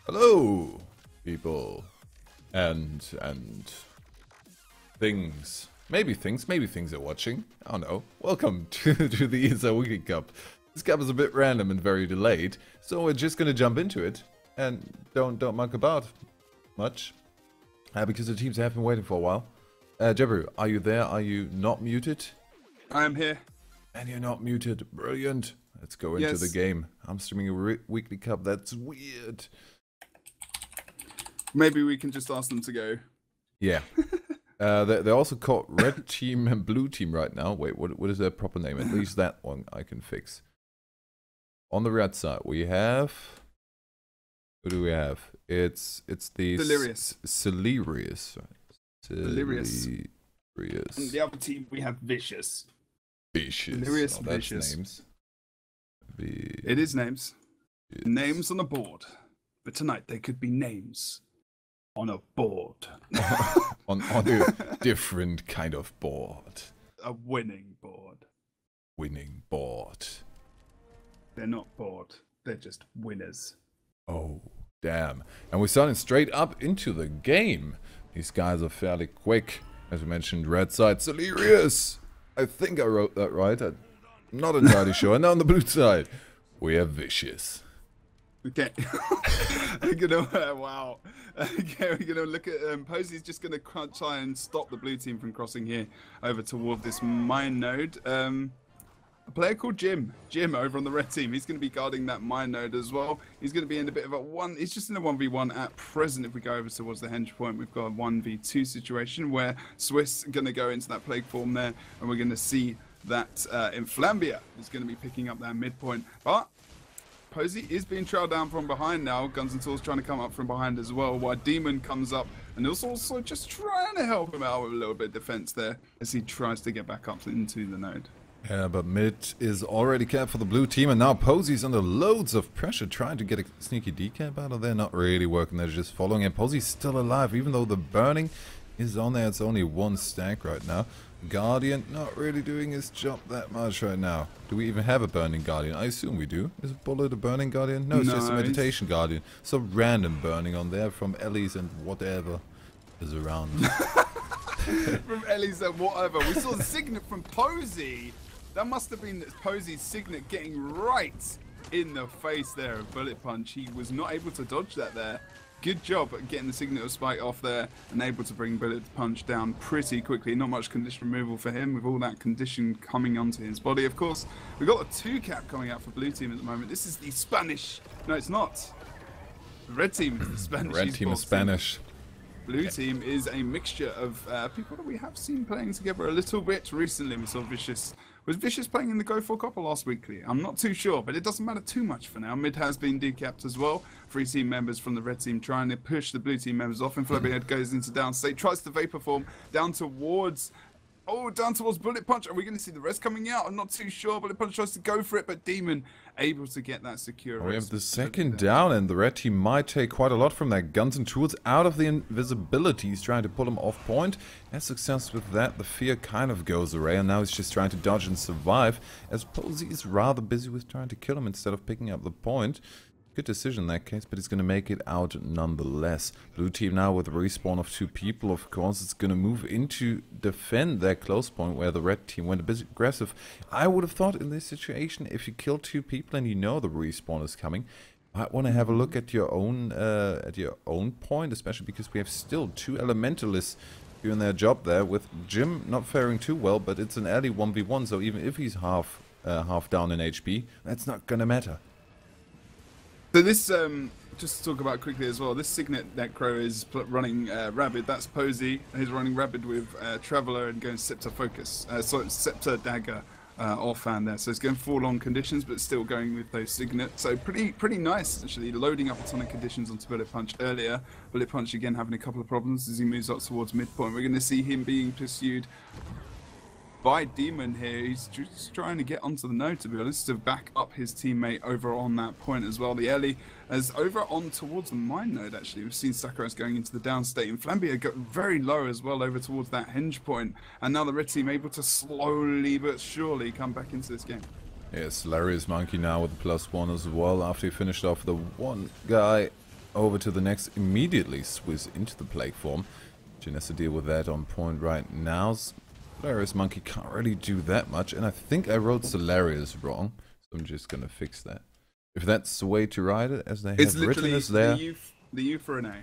Hello, people, and things. Maybe things are watching. I don't know. Welcome to the ESL Weekly Cup. This cup is a bit random and very delayed, so we're just gonna jump into it and don't muck about much, because the teams have been waiting for a while. Jebro, are you there? Are you not muted? I am here. And you're not muted. Brilliant. Let's go into the game. I'm streaming a weekly cup. That's weird. Maybe we can just ask them to go. Yeah. They're also called Red Team and Blue Team right now. Wait, what is their proper name? At least that one I can fix. On the red side, we have... Who do we have? It's the... Celerius. Celerius. Celerius. And the other team, we have Vicious. Vicious. Celerius, oh, that's Vicious. Names. It is names. It's... Names on a board. But tonight, they could be names on a board. on a different kind of board. A winning board. Winning board. They're not bored. They're just winners. Oh, damn. And we're starting straight up into the game. These guys are fairly quick. As we mentioned, red side, Celerius. I think I wrote that right. I'm not entirely sure. And on the blue side, we have Vicious. Okay. We're gonna wow. Okay, we're gonna look at Posey's just gonna try and stop the blue team from crossing here over toward this mine node. A player called Jim over on the red team. He's gonna be guarding that mine node as well. He's gonna be in a bit of a one. He's just in a 1v1 at present. If we go over towards the henge point, we've got a 1v2 situation where Swiss gonna go into that plague form there, and we're gonna see that Inflambia is gonna be picking up that midpoint, but Posey is being trailed down from behind now. Guns and Tools trying to come up from behind as well, while Demon comes up and is also just trying to help him out with a little bit of defense there as he tries to get back up into the node. Yeah, but mid is already capped for the blue team, and now Posey's under loads of pressure trying to get a sneaky decap out of there. Not really working, they're just following him. Posey's still alive, even though the burning is on there. It's only one stack right now. Guardian not really doing his job that much right now. Do we even have a burning guardian? I assume we do. Is Bullet a burning guardian? No, it's just a meditation guardian. So random burning on there from Ellie's and whatever is around. From Ellie's and whatever. We saw the signet from Posey. That must have been Posey's signet getting right in the face there of Bullet Punch. He was not able to dodge that there. Good job at getting the signet of Spike off there and able to bring Bullet Punch down pretty quickly. Not much condition removal for him with all that condition coming onto his body. Of course, we've got a 2-cap coming out for blue team at the moment. This is the Spanish. No, it's not. The red team is the Spanish. Red team is Spanish. Blue team is a mixture of people that we have seen playing together a little bit recently. We saw Vicious. Was Vicious playing in the Go For Cup or last weekly? I'm not too sure, but it doesn't matter too much for now. Mid has been decapped as well. 3 team members from the red team trying to push the blue team members off. And Flabberhead goes into downstate, tries to vapor form down towards... Oh, down towards Bullet Punch. Are we going to see the rest coming out? I'm not too sure. Bullet Punch tries to go for it, but Demon able to get that secure. We have the second down, and the red team might take quite a lot from that. Guns and Tools out of the invisibility. He's trying to pull him off point. Has success with that. The fear kind of goes away, and now he's just trying to dodge and survive, as Posey is rather busy with trying to kill him instead of picking up the point. Good decision in that case, but he's going to make it out nonetheless. Blue team now with a respawn of 2 people, of course. It's going to move into defend their close point where the red team went a bit aggressive. I would have thought in this situation, if you kill 2 people and you know the respawn is coming, you might want to have a look at your own point, especially because we have still 2 elementalists doing their job there, with Jim not faring too well, but it's an early 1v1, so even if he's half down in HP, that's not going to matter. So this, just to talk about quickly as well, this Signet Necro is running Rabid. That's Posey. He's running Rabid with Traveler and going Scepter Focus. So Scepter Dagger offhand there. So it's going full on conditions, but still going with those Signet. So pretty nice, actually, loading up a ton of conditions onto Bullet Punch earlier. Bullet Punch again having a couple of problems as he moves up towards midpoint. We're going to see him being pursued by Demon here. He's just trying to get onto the node, to be honest, to back up his teammate over on that point as well. The Ellie is over on towards the mine node, actually. We've seen Sakuras going into the downstate, and Flambia got very low as well over towards that henge point. And now the red team able to slowly but surely come back into this game. Yes, Celerius Monkey now with the +1 as well after he finished off the one guy over to the next immediately. Swiss into the plague form. Jin has to deal with that on point right now. Celerius Monkey can't really do that much, and I think I wrote Celerius wrong, so I'm just gonna fix that. If that's the way to write it, as they have written it there. The U for an A.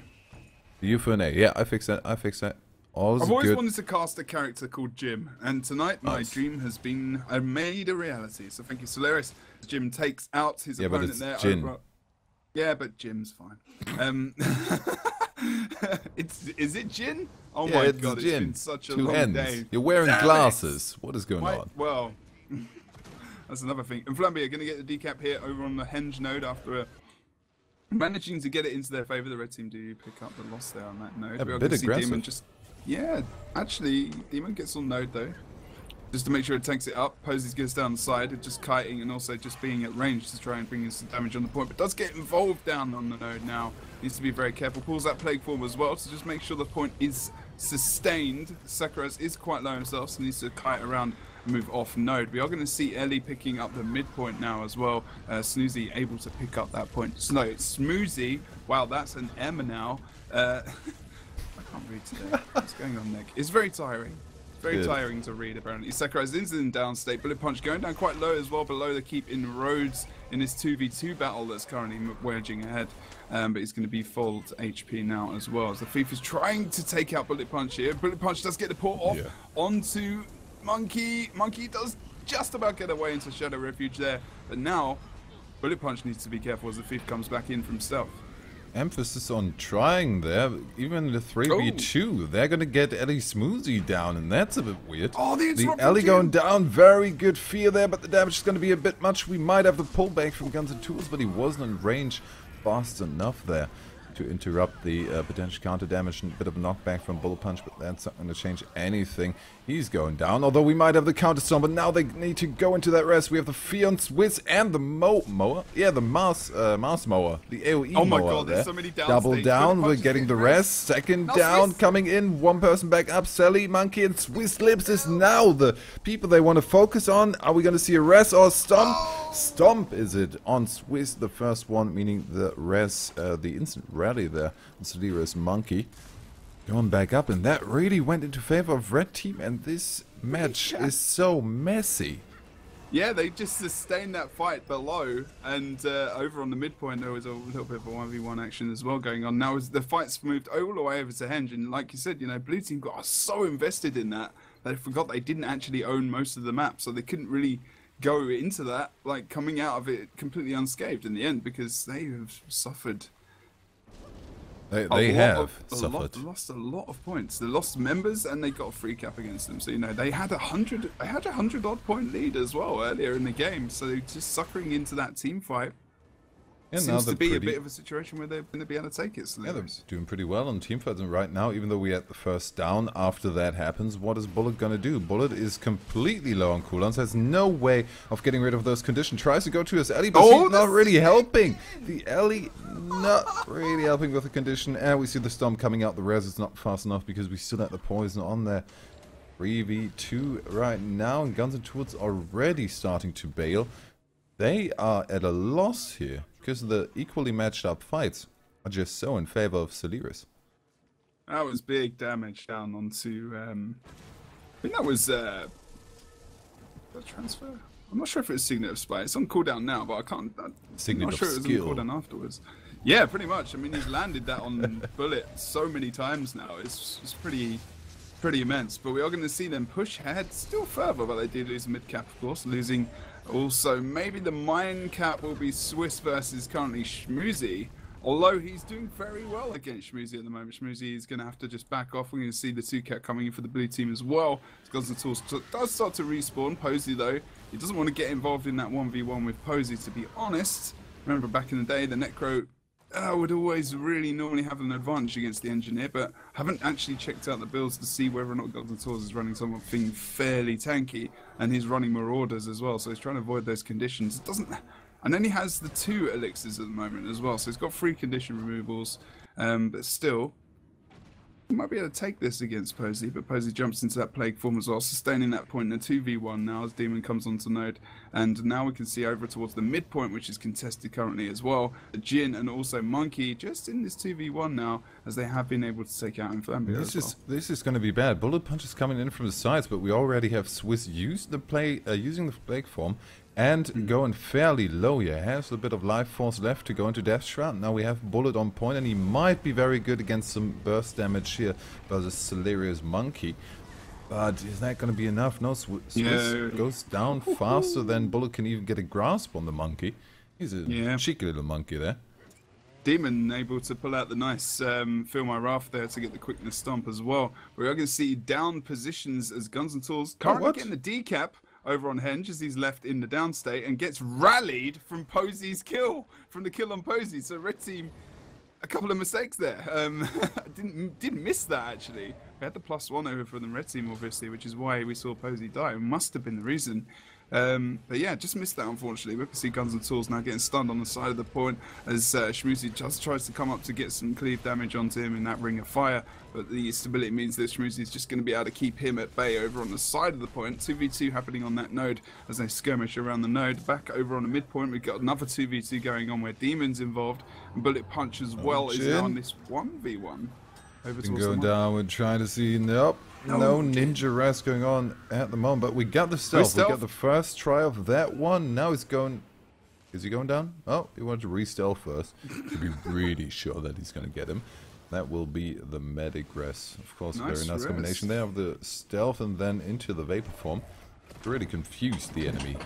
The U for an A. Yeah, I fixed that. I fixed that. All's I've always good. wanted to cast a character called Jim, and tonight my dream has been made a reality. So thank you, Celerius. Jim takes out his opponent there. Jin. Yeah, but Jim's fine. Is it Jin? Oh yeah, my god, Jin. it's been such a Two long ends. day. You're wearing glasses. What is going on? Well, that's another thing. And Flamby are going to get the decap here over on the Henge node after managing to get it into their favour. The red team do pick up the loss there on that node. A bit aggressive. Demon just, yeah, actually, Demon gets on node though. Just to make sure it takes it up. Posey goes down the side, just kiting and also just being at range to try and bring in some damage on the point. But does get involved down on the node now. Needs to be very careful. Pulls that plague form as well to just make sure the point is sustained. Sakuras is quite low himself, so needs to kite around and move off node. We are going to see Ellie picking up the midpoint now as well. Snoozy able to pick up that point. Smoozy, wow, that's an M now. I can't read today. What's going on, Nick? It's very tiring. Very tiring to read, apparently. Sakurai's in down state. Bullet Punch going down quite low as well, below the keep in Rhodes in this 2v2 battle that's currently wedging ahead. But he's going to be full HP now as well. As the Thief is trying to take out Bullet Punch here. Bullet Punch does get the port off onto Monkey. Monkey does just about get away into Shadow Refuge there. But now, Bullet Punch needs to be careful as the Thief comes back in from stealth. Emphasis on trying there. Even in the 3v2, they're gonna get Ellie Smoothie down, and that's a bit weird. Oh, the Ellie going down, very good fear there, but the damage is gonna be a bit much. We might have the pullback from Guns and Tools, but he wasn't in range fast enough there to interrupt the potential counter damage and a bit of a knockback from Bullet Punch, but that's not going to change anything. He's going down, although we might have the counter storm, but now they need to go into that rest. We have the Fear on Swiss and the mower. Yeah, the Mars mower, the AoE mower. Oh my god, there. there's so many down Double stages. down, we're getting the rest. Second down, coming in, one person back up. Sally, Monkey, and Swiss Lips is now the people they want to focus on. Are we going to see a rest or a stomp? Stomp is it on Swiss, the first one, meaning the res, the instant rally there. Celerius Monkey going back up, and that really went into favor of red team, and this match is so messy. Yeah, they just sustained that fight below, and over on the midpoint there was a little bit of a 1v1 action as well going on. Now as the fight's moved all the way over to Henge, and like you said, you know, blue team got so invested in that they forgot they didn't actually own most of the map, so they couldn't really go into that, like coming out of it completely unscathed in the end, because they have suffered. They have suffered. Lost a lot of points. They lost members and they got a free cap against them. So you know they had a 100 odd point lead as well earlier in the game. So they're just suffering into that team fight. It seems to be a bit of a situation where they're going to be able to take it. Yeah, they're doing pretty well on team fights, and right now, even though we had the first down, after that happens, what is Bullet going to do? Bullet is completely low on cooldowns, has no way of getting rid of those conditions, tries to go to his Ellie, but he's not really helping. The Ellie not really helping with the condition, and we see the Storm coming out. The res is not fast enough because we still have the poison on there. 3v2 right now, and Guns and Tools already starting to bail. They are at a loss here, because the equally matched up fights are just so in favor of Celerius. That was big damage down onto, I think that was a transfer? I'm not sure if it was Signet of Spy. It's on cooldown now, but I'm not sure it was on cooldown afterwards. Yeah, pretty much. I mean, he's landed that on Bullet so many times now. It's pretty immense. But we are going to see them push ahead still further, but they did lose mid cap, of course, losing. Also, maybe the mine cap will be Swiss versus currently Schmoozy, although he's doing very well against Schmoozy at the moment. Schmoozy is going to have to just back off. We're going to see the 2 cap coming in for the blue team as well. Guns and Tools does start to respawn. Posey, though, he doesn't want to get involved in that 1v1 with Posey, to be honest. Remember back in the day, the Necro would always really normally have an advantage against the Engineer, but haven't actually checked out the builds to see whether or not Guns and Tools is running something fairly tanky, and he's running Marauders as well, so he's trying to avoid those conditions. It doesn't, and then he has the 2 elixirs at the moment as well, so he's got 3 condition removals, but still, He might be able to take this against Posey, but Posey jumps into that plague form as well, sustaining that point in a 2v1 now as Demon comes onto node. And now we can see over towards the midpoint, which is contested currently as well. Jin and also Monkey just in this 2v1 now, as they have been able to take out Inflambia as well. This is going to be bad. Bullet Punch is coming in from the sides, but we already have Swiss using the plague form. And going fairly low here, has a bit of life force left to go into Death Shroud. Now we have Bullet on point, and he might be very good against some burst damage here versus Celerius Monkey. But is that going to be enough? No, Swiss goes down faster than Bullet can even get a grasp on the Monkey. He's a cheeky little monkey there. Demon able to pull out the nice Feel My Wrath there to get the quickness stomp as well. We are going to see down positions as Guns and Tools currently getting the decap over on Henge as he's left in the down state and gets rallied from Posey's kill, from the kill on Posey. So red team, a couple of mistakes there. Didn't miss that actually. We had the +1 over for the red team obviously, which is why we saw Posey die. It must have been the reason. But yeah, just missed that unfortunately. We can see Guns and Tools now getting stunned on the side of the point as Shmuzy just tries to come up to get some cleave damage onto him in that ring of fire. But the stability means that Shmuzy is just going to be able to keep him at bay over on the side of the point. 2v2 happening on that node as they skirmish around the node. Back over on the midpoint, we've got another 2v2 going on where Demon's involved. And Bullet Punch as well is now on this 1v1. Over towards going down, we're trying to see, no ninja rest going on at the moment, but we got the stealth. We got the first try of that one. Now it's going, is he going down? Oh, he wanted to re-stealth first to be really sure that he's going to get him. That will be the medic rest. Of course, very nice combination there of the stealth and then into the vapor form. Really confused the enemy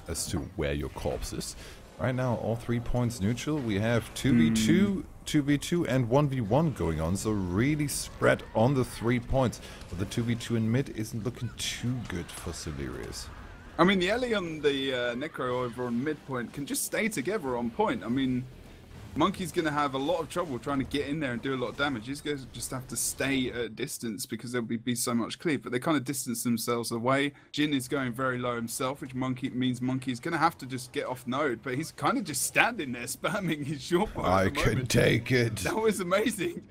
as to where your corpse is. Right now, all 3 points neutral. We have 2v2, 2v2 and 1v1 going on, so really spread on the 3 points. But the 2v2 in mid isn't looking too good for Celerius. I mean, the Ellie on the Necro over on midpoint can just stay together on point. I mean, Monkey's going to have a lot of trouble trying to get in there and do a lot of damage. He's going to just have to stay at a distance because there'll be so much cleave. But they kind of distance themselves away. Jin is going very low himself, which means Monkey's going to have to just get off node. But he's kind of just standing there spamming his short bar. I can take it. That was amazing.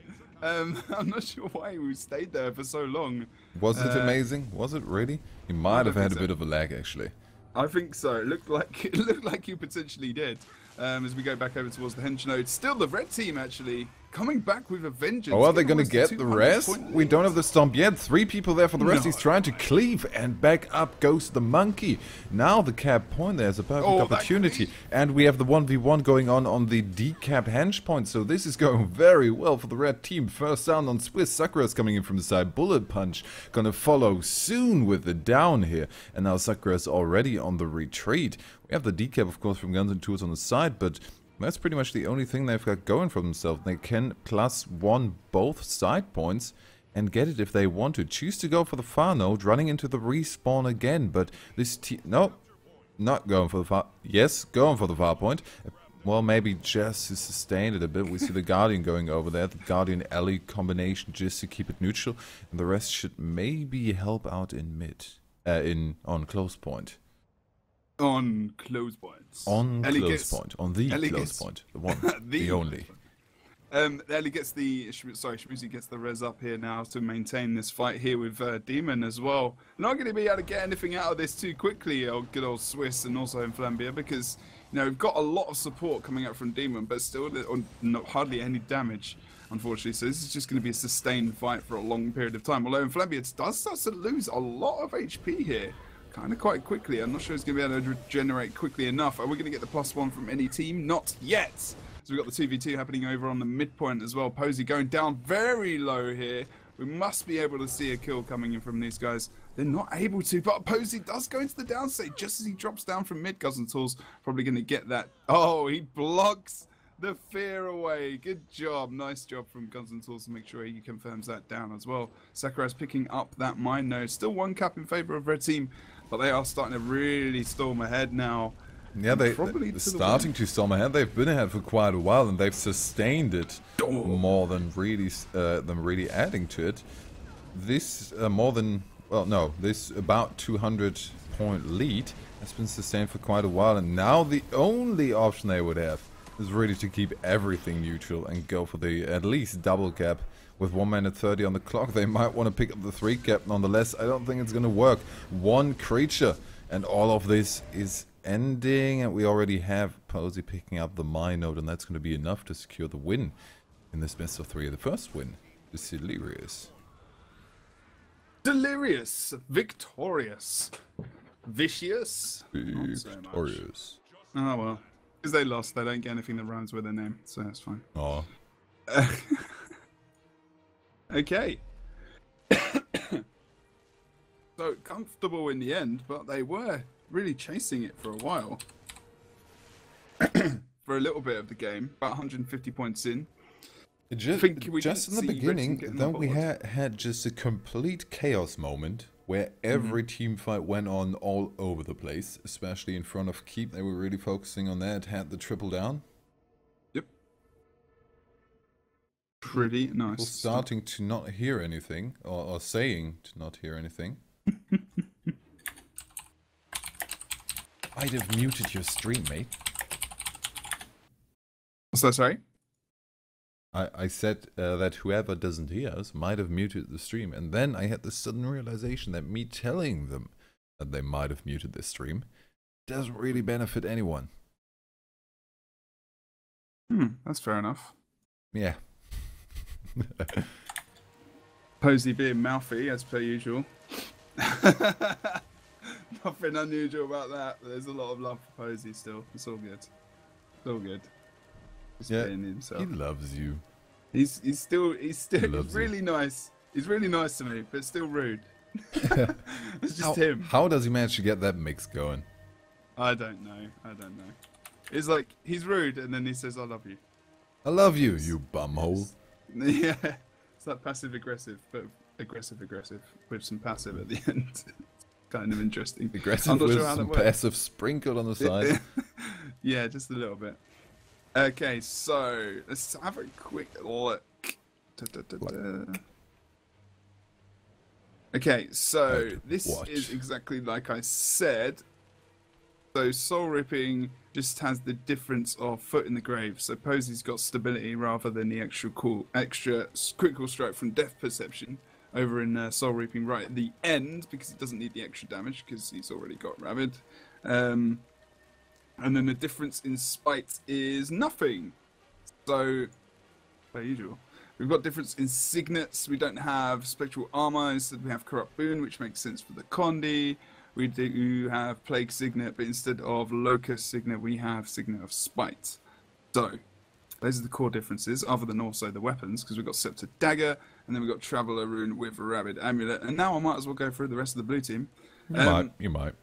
I'm not sure why we stayed there for so long. Was it amazing? Was it really? He might have had a bit of a lag actually. I think so. It looked like you potentially did. As we go back over towards the Henge node. Still the red team actually coming back with a vengeance. Oh, are they going to get the rest? We don't have the stomp yet. 3 people there for the rest. He's trying to cleave and back up goes the monkey. Now the cap point, there's a perfect opportunity. And we have the 1v1 going on the decap Henge point. So this is going very well for the red team. First down on Swiss. Sakura is coming in from the side. Bullet Punch gonna follow soon with the down here. And now Sakura is already on the retreat. We have the decap, of course, from Guns and Tools on the side, but that's pretty much the only thing they've got going for themselves. They can +1 both side points and get it if they want to. Choose to go for the far node, running into the respawn again, but this team... No, not going for the far... Yes, going for the far point. Well, maybe just to sustain it a bit. We see the Guardian going over there, the Guardian-Ellie combination just to keep it neutral, and the rest should maybe help out in mid, on close point. On close points. On close point. On the close point. The one. the only. Ellie gets the... Shmuzy gets the res up here now to maintain this fight here with Demon as well. Not going to be able to get anything out of this too quickly, good old Swiss and also Inflambia, because, you know, we've got a lot of support coming out from Demon, but still hardly any damage, unfortunately. So this is just going to be a sustained fight for a long period of time. Although Inflambia does start to lose a lot of HP here. Kind of quite quickly. I'm not sure it's going to be able to regenerate quickly enough. Are we going to get the +1 from any team? Not yet. So we've got the 2v2 happening over on the midpoint as well. Posey going down very low here. We must be able to see a kill coming in from these guys. They're not able to, but Posey does go into the downstate just as he drops down from mid. Guns and Tools probably going to get that. Oh, he blocks the fear away. Good job. Nice job from Guns and Tools to make sure he confirms that down as well. Sakura's picking up that mine node. Still 1 cap in favor of red team, but they are starting to really storm ahead now. Yeah, they're starting to storm ahead. They've been ahead for quite a while, and they've sustained it more than really adding to it. This this about 200-point lead has been sustained for quite a while, and now the only option they would have is ready to keep everything neutral and go for the at least double cap. With 1 minute 30 on the clock, they might want to pick up the 3 cap. Nonetheless, I don't think it's going to work. 1 creature, and all of this is ending. And we already have Posey picking up the mine node, and that's going to be enough to secure the win in this best of 3. The first win is Celerius. Delirious, victorious, vicious, Victorious. Oh well, because they lost, they don't get anything that rhymes with their name, so that's fine. Oh. Okay. So comfortable in the end, but they were really chasing it for a while. For a little bit of the game, about 150 points in. Just in the beginning, then we had just a complete chaos moment where every team fight went on all over the place, especially in front of Keep. They were really focusing on that, had the triple down. Yep. Pretty nice. People starting to not hear anything, or saying to not hear anything. I'd have muted your stream, mate. What's that, sorry? I said that whoever doesn't hear us might have muted the stream, and then I had the sudden realization that me telling them that they might have muted the stream doesn't really benefit anyone. That's fair enough. Yeah. Posey being mouthy, as per usual. Nothing unusual about that. There's a lot of love for Posey still. It's all good. It's all good. He's being himself. He loves you. He's really nice. He's really nice to me, but still rude. It's just him. How does he manage to get that mix going? I don't know. It's like he's rude, and then he says, "I love you." I love you, you bumhole. Yeah, it's like passive aggressive, but aggressive with some passive at the end. Kind of interesting. Aggressive with some passive sprinkled on the side. Yeah, just a little bit. Okay, so let's have a quick look. Okay, so this is exactly like I said. So Soul Ripping just has the difference of Foot in the Grave. So Posey's got stability rather than the extra critical strike from Death Perception over in Soul Reaping right at the end, because he doesn't need the extra damage because he's already got Rabid. And then the difference in Spite is nothing. So, per usual. We've got difference in Signets. We don't have Spectral Armor, instead we have Corrupt Boon, which makes sense for the Condi. We do have Plague Signet, but instead of Locust Signet, we have Signet of Spite. So, those are the core differences, other than also the weapons, because we've got Scepter Dagger, and then we've got Traveler Rune with Rabid Amulet. And now I might as well go through the rest of the blue team. You might.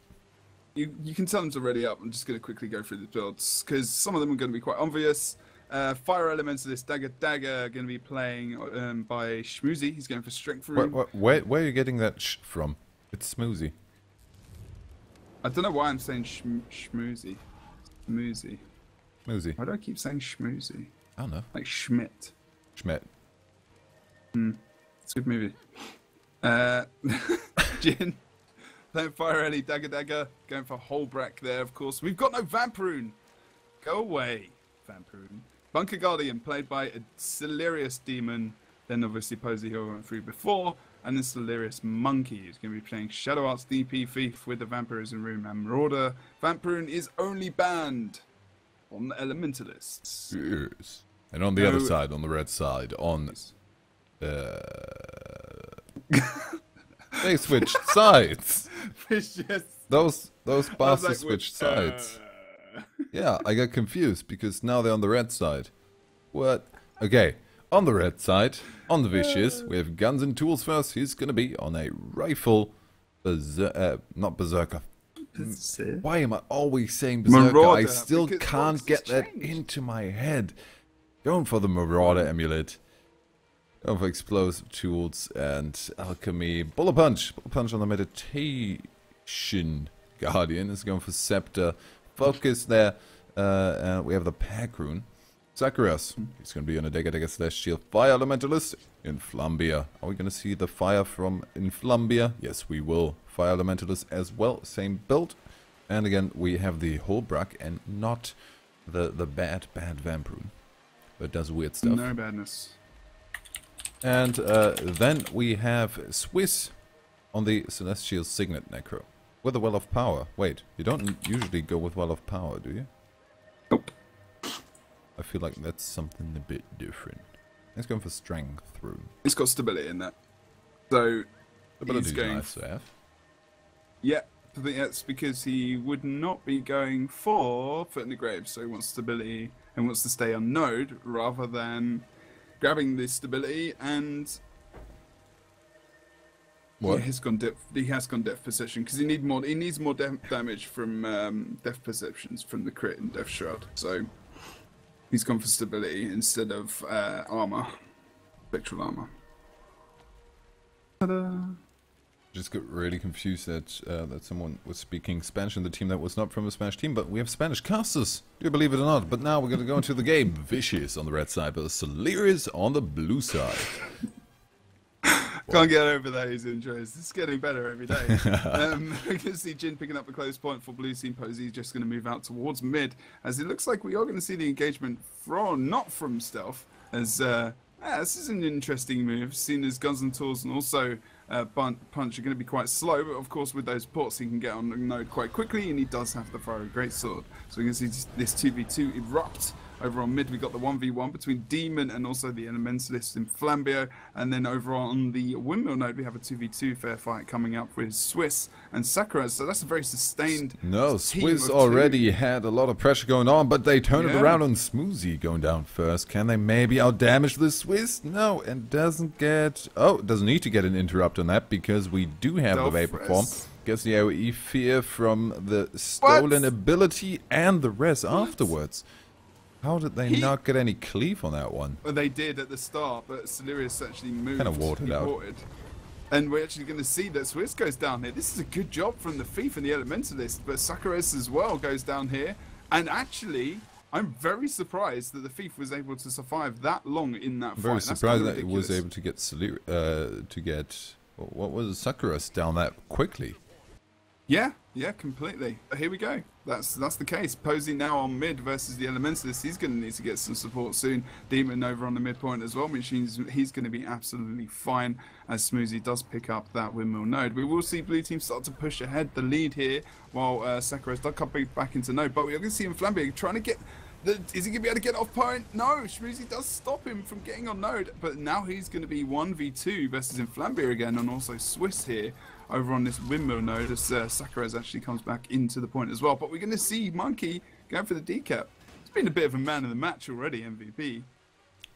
You can tell them to ready up. I'm just going to quickly go through the builds, because some of them are going to be quite obvious. Fire Elementalist Dagger going to be playing by Schmoozy. He's going for Strength Rune. Where are you getting that from? It's Smoozy. I don't know why I'm saying Schmoozy. Smoozy. Smoozy. Why do I keep saying Schmoozy? I don't know. Like Schmidt. Schmidt. It's a good movie. Jin. Playing Fire Ellie, Dagger. Going for Holbrack there, of course. We've got no Vampiroon. Go away, Vampiroon. Bunker Guardian, played by a Celerius Demon. Then obviously Posey, who I went through before. And then Celerius Monkey, who's going to be playing Shadow Arts DP Thief with the Vampirism Room Marauder. Vampiroon is only banned on the Elementalists. Yes. And on the other side, on the red side, on... They switched sides. Those bastards switched sides. Yeah, I got confused because now they're on the red side. What? Okay, on the red side, on the Vicious, we have Guns and Tools first. He's gonna be on a rifle, not Berserker. Why am I always saying Berserker? Marauder, I still can't get that into my head. Going for the Marauder Amulet. Going for Explosive Tools and Alchemy. Bullet Punch. Bullet Punch on the Meditation Guardian is going for Scepter. Focus there. And we have the Pack Rune. Celerius. He's going to be on a Dagger / Shield. Fire Elementalist. Influmbia. Are we going to see the fire from Influmbia? Yes, we will. Fire Elementalist as well. Same build. And again, we have the Holbrack and not the bad Vamprune. But it does weird stuff. No badness. And then we have Swiss on the Celestial Signet Necro. With a Well of Power. Wait, you don't usually go with Well of Power, do you? Nope. I feel like that's something a bit different. Let's go for Strength Rune. It's got stability in that. So, Ability he's going... nice to have. Yeah, I think that's because he would not be going for Foot in the Grave. So he wants stability and wants to stay on node rather than grabbing this stability and... What? He has gone depth perception because he needs more damage from depth perceptions from the crit and Death Shroud. So he's gone for stability instead of armor, spectral armor. Ta-da! Just got really confused that that someone was speaking Spanish in the team that was not from a Spanish team, but we have Spanish casters. Do you believe it or not? But now we're going to go into the game. Vicious on the red side, but Celerius on the blue side. Can't get over those intros. It's getting better every day. We can see Jin picking up the close point for blue team. Posey just going to move out towards mid, as it looks like we are going to see the engagement from, not from stealth, as this is an interesting move, seen as Guns and Tools and also Punch are going to be quite slow, but of course with those ports he can get on the node quite quickly, and he does have to fire a great sword. So we can see this 2v2 erupt. Over on mid, we got the 1v1 between Demon and also the Elementalist in Flambio. And then over on the Windmill node, we have a 2v2 fair fight coming up with Swiss and Sakura. So that's a very sustained No, Swiss already had a lot of pressure going on, but they turn it around on Smoothie going down first. Can they maybe outdamage the Swiss? No, and doesn't get... Oh, doesn't need to get an interrupt on that because we do have the Vapor Form. Gets the AoE fear from the stolen ability and the res afterwards. How did they not get any cleave on that one? Well, they did at the start, but Celerius actually moved. Kind of watered out. And we're actually going to see that Swiss goes down here. This is a good job from the Thief and the Elementalist, but Sakuras as well goes down here. And actually, I'm very surprised that the Thief was able to survive that long in that fight. Very surprised that it was able to get what was Sakuras down that quickly. Yeah, completely. But here we go. That's the case. Posey now on mid versus the Elementalist. He's going to need to get some support soon. Demon over on the midpoint as well, which means he's going to be absolutely fine as Smoothie does pick up that windmill node. We will see blue team start to push ahead the lead here while Sakura's does come back into node. But we're going to see him Flambeau trying to get... Is he going to be able to get off point? No, Schmoozy does stop him from getting on node. But now he's going to be 1v2 versus Inflambeer again, and also Swiss here over on this windmill node as Sakuras actually comes back into the point as well. But we're going to see Monkey going for the decap. It's been a bit of a man of the match already, MVP.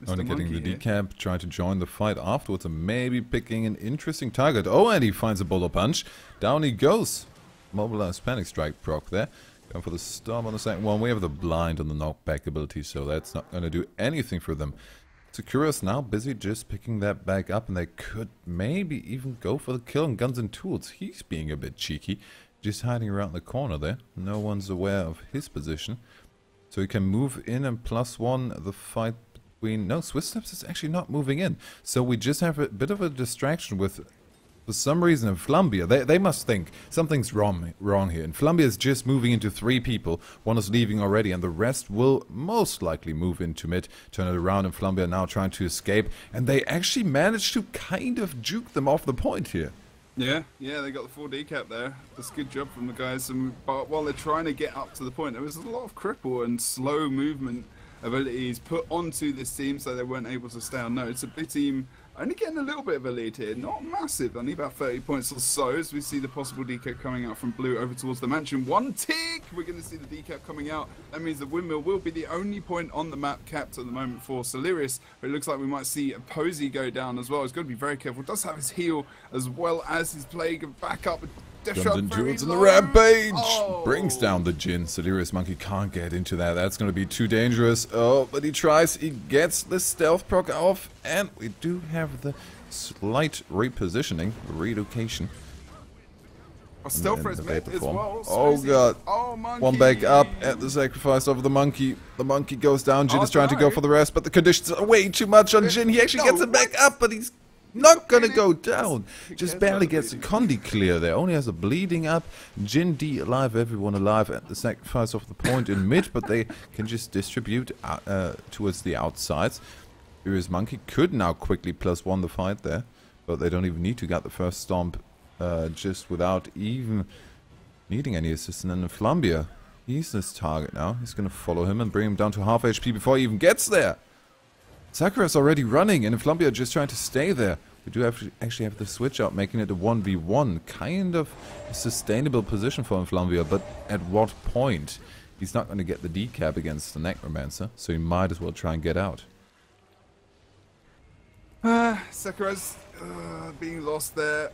Only getting the decap, trying to join the fight afterwards and maybe picking an interesting target. Oh, and he finds a Bolo Punch. Down he goes. Mobilized Panic Strike proc there. Going for the Storm on the second one. We have the Blind on the knockback ability, so that's not going to do anything for them. Sakura's now busy just picking that back up, and they could maybe even go for the kill on Guns and Tools. He's being a bit cheeky, just hiding around the corner there. No one's aware of his position. So he can move in and +1 the fight between... No, Swiss Steps is actually not moving in. So we just have a bit of a distraction with... For some reason in Flambia, they must think something's wrong here. And Flambia is just moving into 3 people. One is leaving already, and the rest will most likely move into mid. Turn it around, and Flambia now trying to escape. And they actually managed to kind of juke them off the point here. Yeah, they got the 4 decap there. That's a good job from the guys. But while they're trying to get up to the point, there was a lot of cripple and slow movement abilities put onto this team, so they weren't able to stay on node. It's a big team. Only getting a little bit of a lead here, not massive, only about 30 points or so, as we see the possible decap coming out from blue over towards the mansion. 1 tick! We're going to see the decap coming out. That means the windmill will be the only point on the map capped at the moment for Celerius, but it looks like we might see a Posey go down as well. He's got to be very careful. Does have his heal as well as his plague of backup. Guns and Tools in the rampage! Brings down the Jin. Celerius Monkey can't get into that. That's going to be too dangerous. Oh, but he tries. He gets the stealth proc off. And we do have the slight repositioning, relocation. Stealth as well. Oh god. Oh, Monkey. 1 back up at the sacrifice of the Monkey. The Monkey goes down. Jin is trying to go for the rest, but the conditions are way too much on Jin. He actually gets him back up, but he's Not gonna go down. Just barely gets a Condi clear there. Only has a bleeding up. Jin D alive, everyone alive at the sacrifice of the point in mid, but they can just distribute towards the outsides. Furious Monkey could now quickly +1 the fight there, but they don't even need to get the first stomp just without even needing any assistance. And Flambia, he's this target now. He's gonna follow him and bring him down to half HP before he even gets there. Sakura's already running, and Flambia just trying to stay there. We do actually have the switch out, making it a 1v1. Kind of a sustainable position for Flambia, but at what point? He's not going to get the decap against the Necromancer, so he might as well try and get out. Sakura's being lost there.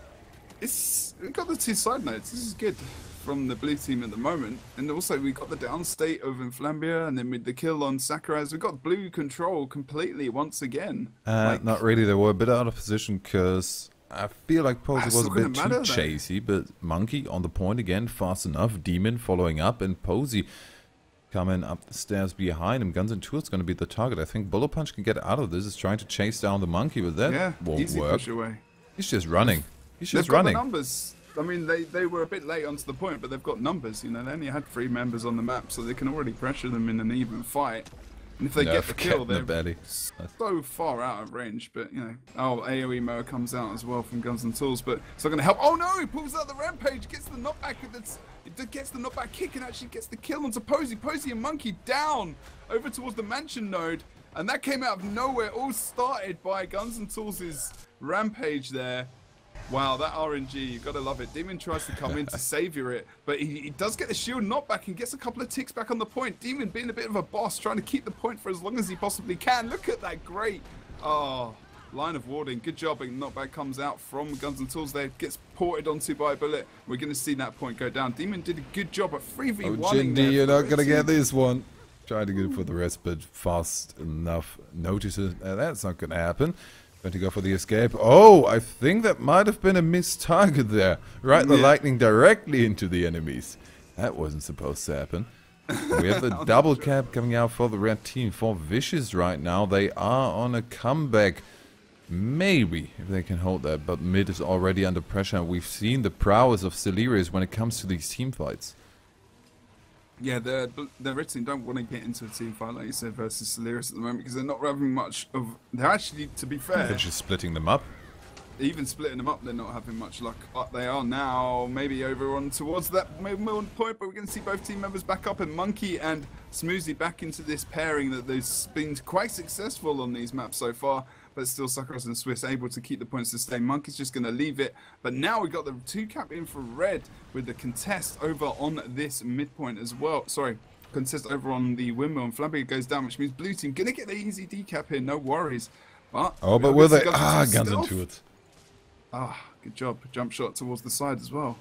We got the two side notes. This is good from the blue team at the moment, and also we got the downstate of Inflambia, and then with the kill on Sakura's, we got blue control completely once again. Not really. They were a bit out of position because I feel like Posey was a bit too chasey, but Monkey on the point again, fast enough. Demon following up, and Posey coming up the stairs behind him. Guns and Tools going to be the target. I think Bullet Punch can get out of this. Is trying to chase down the Monkey, but that won't work. Push away. He's just running. He's just running. Got the numbers. I mean, they were a bit late onto the point, but they've got numbers. You know, they only had 3 members on the map, so they can already pressure them in an even fight. And if they get the kill, they're so far out of range. But you know, AOE Moa comes out as well from Guns and Tools, but it's not going to help. Oh no! He pulls out the rampage, gets the knockback. It gets the knockback kick and actually gets the kill onto Posey. Posey and Monkey down over towards the mansion node, and that came out of nowhere. All started by Guns and Tools' rampage there. Wow, that RNG, you gotta love it. Demon tries to come in to savior it, but he does get the shield knockback and gets a couple of ticks back on the point. Demon being a bit of a boss, trying to keep the point for as long as he possibly can. Look at that great line of warding. Good job, and knockback comes out from Guns and Tools there. Gets ported onto by a bullet. We're gonna see that point go down. Demon did a good job at 3v1. Oh, Jindy, you're not gonna get this one. Trying to go for the rest, but fast enough notices that's not gonna happen. Going to go for the escape. Oh, I think that might have been a missed target there. Right, the lightning directly into the enemies. That wasn't supposed to happen. We have the double cap coming out for the red team. For Vicious right now. They are on a comeback. Maybe, if they can hold that. But mid is already under pressure. We've seen the prowess of Celerius when it comes to these team fights. Yeah, the red team don't want to get into a team fight, like you said, versus Celerius at the moment, because they're not having much of... They're actually, to be fair... They're just splitting them up. Even splitting them up, they're not having much luck. But they are now maybe over on towards that moment point, but we're going to see both team members back up, and Monkey and Smoothie back into this pairing that they've been quite successful on these maps so far. But still, Sakura's and Swiss able to keep the points to stay. Monkey's just going to leave it. But now we've got the 2 cap in for red with the contest over on this midpoint as well. Sorry, contest over on the windmill. And Flambia goes down, which means blue team going to get the easy decap here. No worries. But but will they? Guns into it. Good job. Jump shot towards the side as well.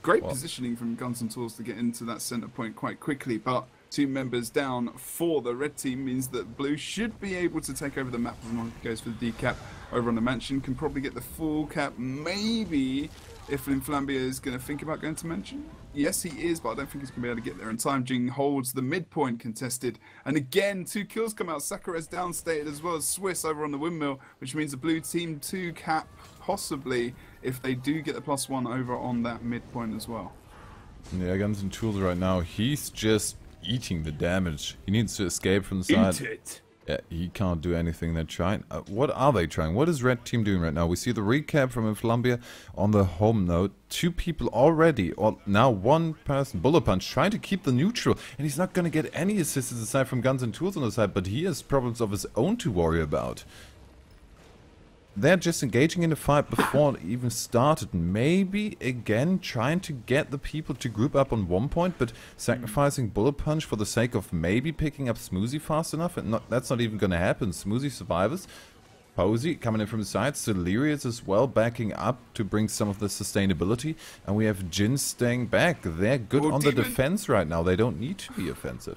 Great positioning from Guns and Tools to get into that center point quite quickly. But 2 members down for the red team means that blue should be able to take over the map. As Monkey goes for the decap over on the mansion, can probably get the full cap. Maybe if Inflambia is going to think about going to mansion. Yes, he is, but I don't think he's going to be able to get there in time. Jing holds the midpoint contested, and again 2 kills come out. Sakura's downstated as well as Swiss over on the windmill, which means the blue team 2 cap possibly if they do get the +1 over on that midpoint as well. Yeah, Guns and Tools right now. He's just eating the damage. He needs to escape from the side. Eat it. Yeah, he can't do anything. They're trying. What are they trying? What is red team doing right now? We see the recap from Inflambia on the home node. 2 people already, or now 1 person, Bullet Punch, trying to keep the neutral, and he's not going to get any assistance aside from Guns and Tools on the side, but he has problems of his own to worry about. They're just engaging in a fight before it even started. Maybe, again, trying to get the people to group up on 1 point, but sacrificing Bullet Punch for the sake of maybe picking up Smoothie fast enough, and that's not even going to happen. Smoothie survives. Posey coming in from the side. Celerius as well, backing up to bring some of the sustainability. And we have Jin staying back. They're good on the defense right now. They don't need to be offensive.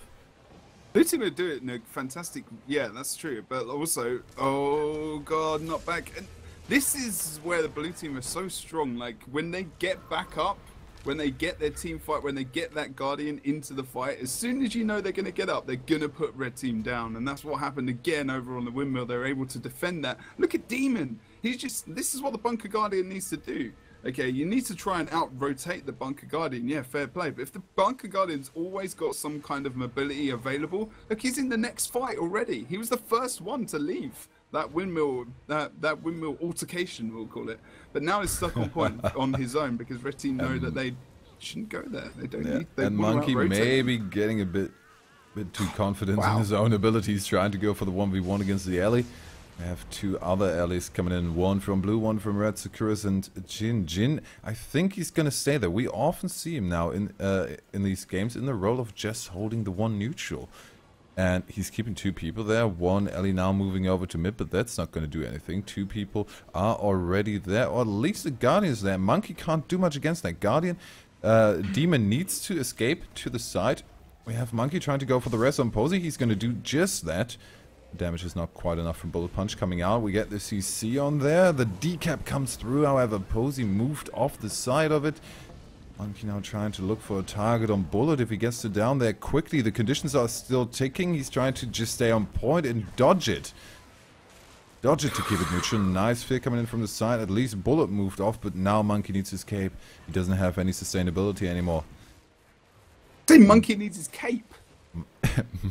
Blue team would do it in a fantastic... Yeah, that's true. But also... Oh, God, not back. And this is where the blue team are so strong. Like, when they get back up, when they get their team fight, when they get that Guardian into the fight, as soon as you know they're going to get up, they're going to put red team down. And that's what happened again over on the windmill. They're able to defend that. Look at Demon. This is what the Bunker Guardian needs to do. Okay, you need to try and out-rotate the Bunker Guardian. Yeah, fair play. But if the Bunker Guardian's always got some kind of mobility available, look, he's in the next fight already. He was the first one to leave that windmill altercation, we'll call it. But now he's stuck on point on his own because red team know that they shouldn't go there. They don't need. They and Monkey may be getting a bit too confident in his own abilities, trying to go for the 1v1 against the alley. We have two other allies coming in, one from blue, one from red, Celerius and Jin. I think he's gonna stay there. We often see him now in these games in the role of just holding the one neutral. And he's keeping two people there. One ally now moving over to mid, but that's not going to do anything. Two people are already there, or at least the Guardian is there. Monkey can't do much against that Guardian. Demon needs to escape to the side. We have Monkey trying to go for the rest on Posey. He's going to do just that. Damage is not quite enough from Bullet Punch coming out. We get the CC on there. The decap comes through, however, Posey moved off the side of it. Monkey now trying to look for a target on Bullet. If he gets it down there quickly, the conditions are still ticking. He's trying to just stay on point and dodge it. Dodge it to keep it neutral. Nice fear coming in from the side. At least Bullet moved off, but now Monkey needs to escape. He doesn't have any sustainability anymore. Say Monkey needs his cape.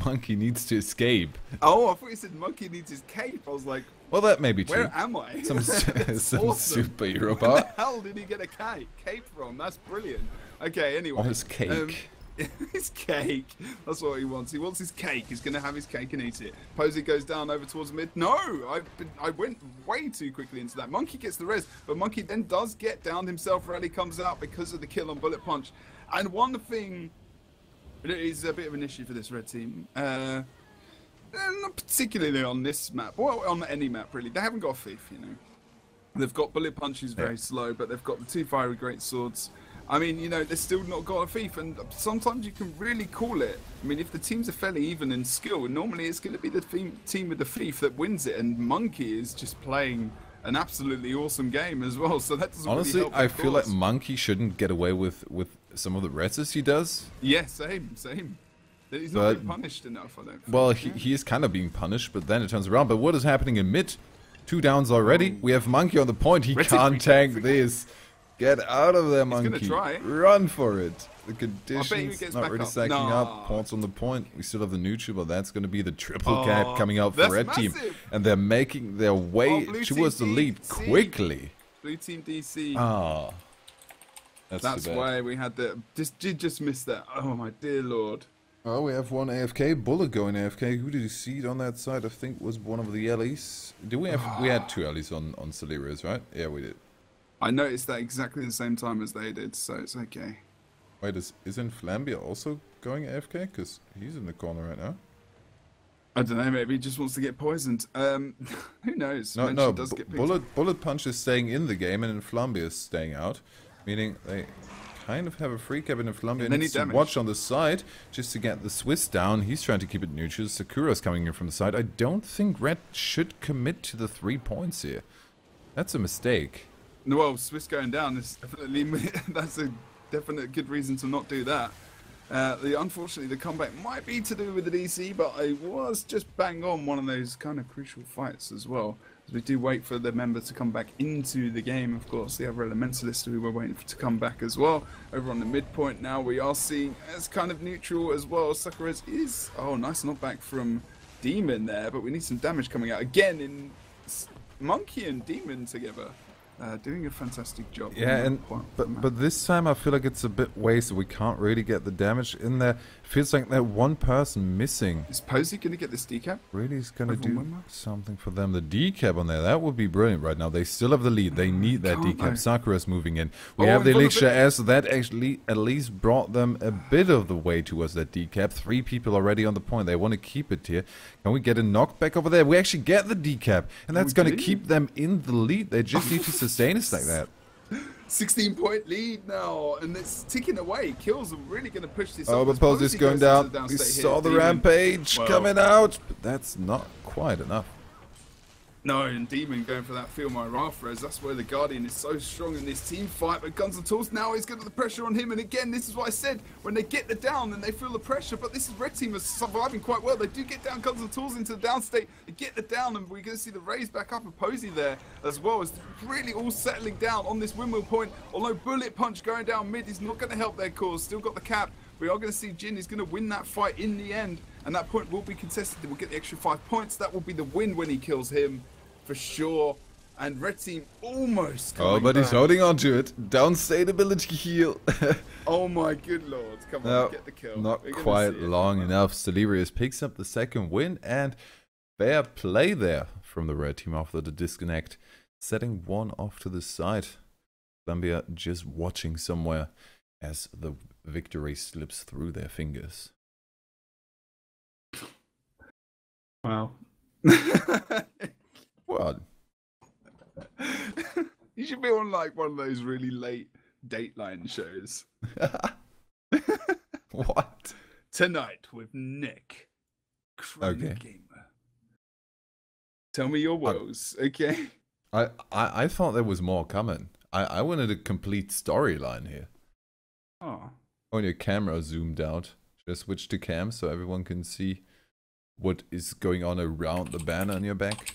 Monkey needs to escape. Oh, I thought you said Monkey needs his cape. I was like, well, that may be true. Where am I? Some awesome. superhero Where power. the hell did he get a cape from? That's brilliant. Okay, anyway. Or his cake. His cake. That's what he wants. He wants his cake. He's going to have his cake and eat it. Posey goes down over towards mid. No! I went way too quickly into that. Monkey gets the res, but Monkey then does get down himself. Rally comes out because of the kill on Bullet Punch. And one thing that is a bit of an issue for this red team, not particularly on this map, well, on any map really, they haven't got a thief, you know. They've got Bullet Punch, who's very slow, but they've got the two fiery great swords. I mean, you know, they've still not got a thief, and sometimes you can really call it. I mean, if the teams are fairly even in skill, normally it's going to be the team with the thief that wins it, and Monkey is just playing an absolutely awesome game as well, so that doesn't honestly really help. I feel like Monkey shouldn't get away with some of the reses he does. Yeah, same. He's not being punished enough, I don't think. Well, he is kind of being punished, but then it turns around. But what is happening in mid? 2 downs already. We have Monkey on the point. He can't tank this. Get out of there, Monkey. He's gonna try. Run for it. The conditions not really stacking up. up. Ports on the point. We still have the neutral, but that's going to be the triple cap coming out for red team. And they're making their way towards the lead quickly. Blue team DC. Ah. That's why we had the... Just missed that. Oh, my dear lord. Oh, we have one AFK. Bullet going AFK. Who did you see on that side? I think was one of the allies. Did we have... We had 2 allies on Celerius, right? Yeah, we did. I noticed that exactly the same time as they did, so it's okay. Wait, isn't Flambia also going AFK? Because he's in the corner right now. I don't know, maybe he just wants to get poisoned. Who knows? No, Bullet Punch is staying in the game, and then Flambia is staying out. Meaning they kind of have a free cap, and Flambia needs to watch on the side just to get the Swiss down. He's trying to keep it neutral. Sakura's coming in from the side. I don't think Red should commit to the 3 points here. That's a mistake. Well, Swiss going down is definitely... that's a definite good reason to not do that. Unfortunately, the comeback might be to do with the DC, but I was just bang on one of those kind of crucial fights as well. As we do wait for the member to come back into the game, of course, the other Elementalist who we're waiting for to come back as well. Over on the midpoint now, we are seeing as kind of neutral as well. Celerius is... Oh, nice knockback from Demon there, but we need some damage coming out. Again, in Monkey and Demon together. Doing a fantastic job. Yeah, but this time I feel like it's a bit wasted. We can't really get the damage in there. Feels like that one person missing. Is Posey going to get this decap? Really is going to do something for them. The decap on there, that would be brilliant right now. They still have the lead. They need that decap. Sakura's moving in. We have the Elixir S. That actually at least brought them a bit of the way towards that decap. 3 people already on the point. They want to keep it here. Can we get a knockback over there? We actually get the decap. And that's going to keep them in the lead. They just need to sustain us like that. 16-point lead now, and it's ticking away. Kills are really going to push this. Oh, but Posey's going down. We saw the rampage coming out, but that's not quite enough. No, and Demon going for that Feel My Wrath Res. That's where the Guardian is so strong in this team fight. But Guns and Tools now is getting the pressure on him. And again, this is what I said. When they get the down, then they feel the pressure. But this is Red Team is surviving quite well. They do get down Guns and Tools into the down state. They get the down, and we're going to see the raise back up of Posey there as well. It's really all settling down on this windmill point. Although Bullet Punch going down mid is not going to help their cause. Still got the cap. We are going to see Jin is going to win that fight in the end. And that point will be contested. We'll get the extra 5 points. That will be the win when he kills him. For sure, and Red Team almost coming but back. he's holding on to it. Downstate ability heal. Oh my good lord, come on, get the kill. Not quite long enough. Celerius picks up the second win, and fair play there from the Red Team after the disconnect. Setting one off to the side. Zambia just watching somewhere as the victory slips through their fingers. Wow. What? You should be on like one of those really late Dateline shows. What? Tonight with Nick. Okay. Gamer. Tell me your woes, okay? I thought there was more coming. I wanted a complete storyline here. Oh. On your camera zoomed out. Should I switch to cam so everyone can see what is going on around the banner on your back?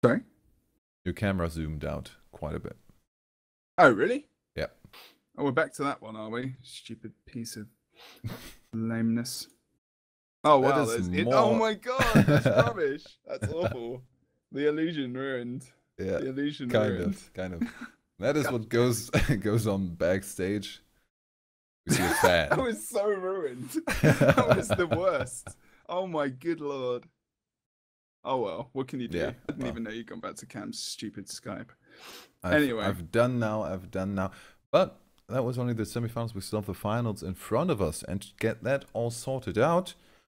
Sorry? Your camera zoomed out quite a bit. Oh, really? Yeah. Oh, we're back to that one, are we? Stupid piece of lameness. Oh, wow. Oh, my God. That's rubbish. That's awful. The illusion ruined. Yeah. The illusion kind ruined. of. That is what goes on backstage. We see a fan. That was so ruined. That was the worst. Oh, my good Lord. Oh well, what can you do? Yeah, I didn't even know you'd gone back to Cam's stupid Skype. I've done now. But that was only the semifinals. We still have the finals in front of us. And to get that all sorted out,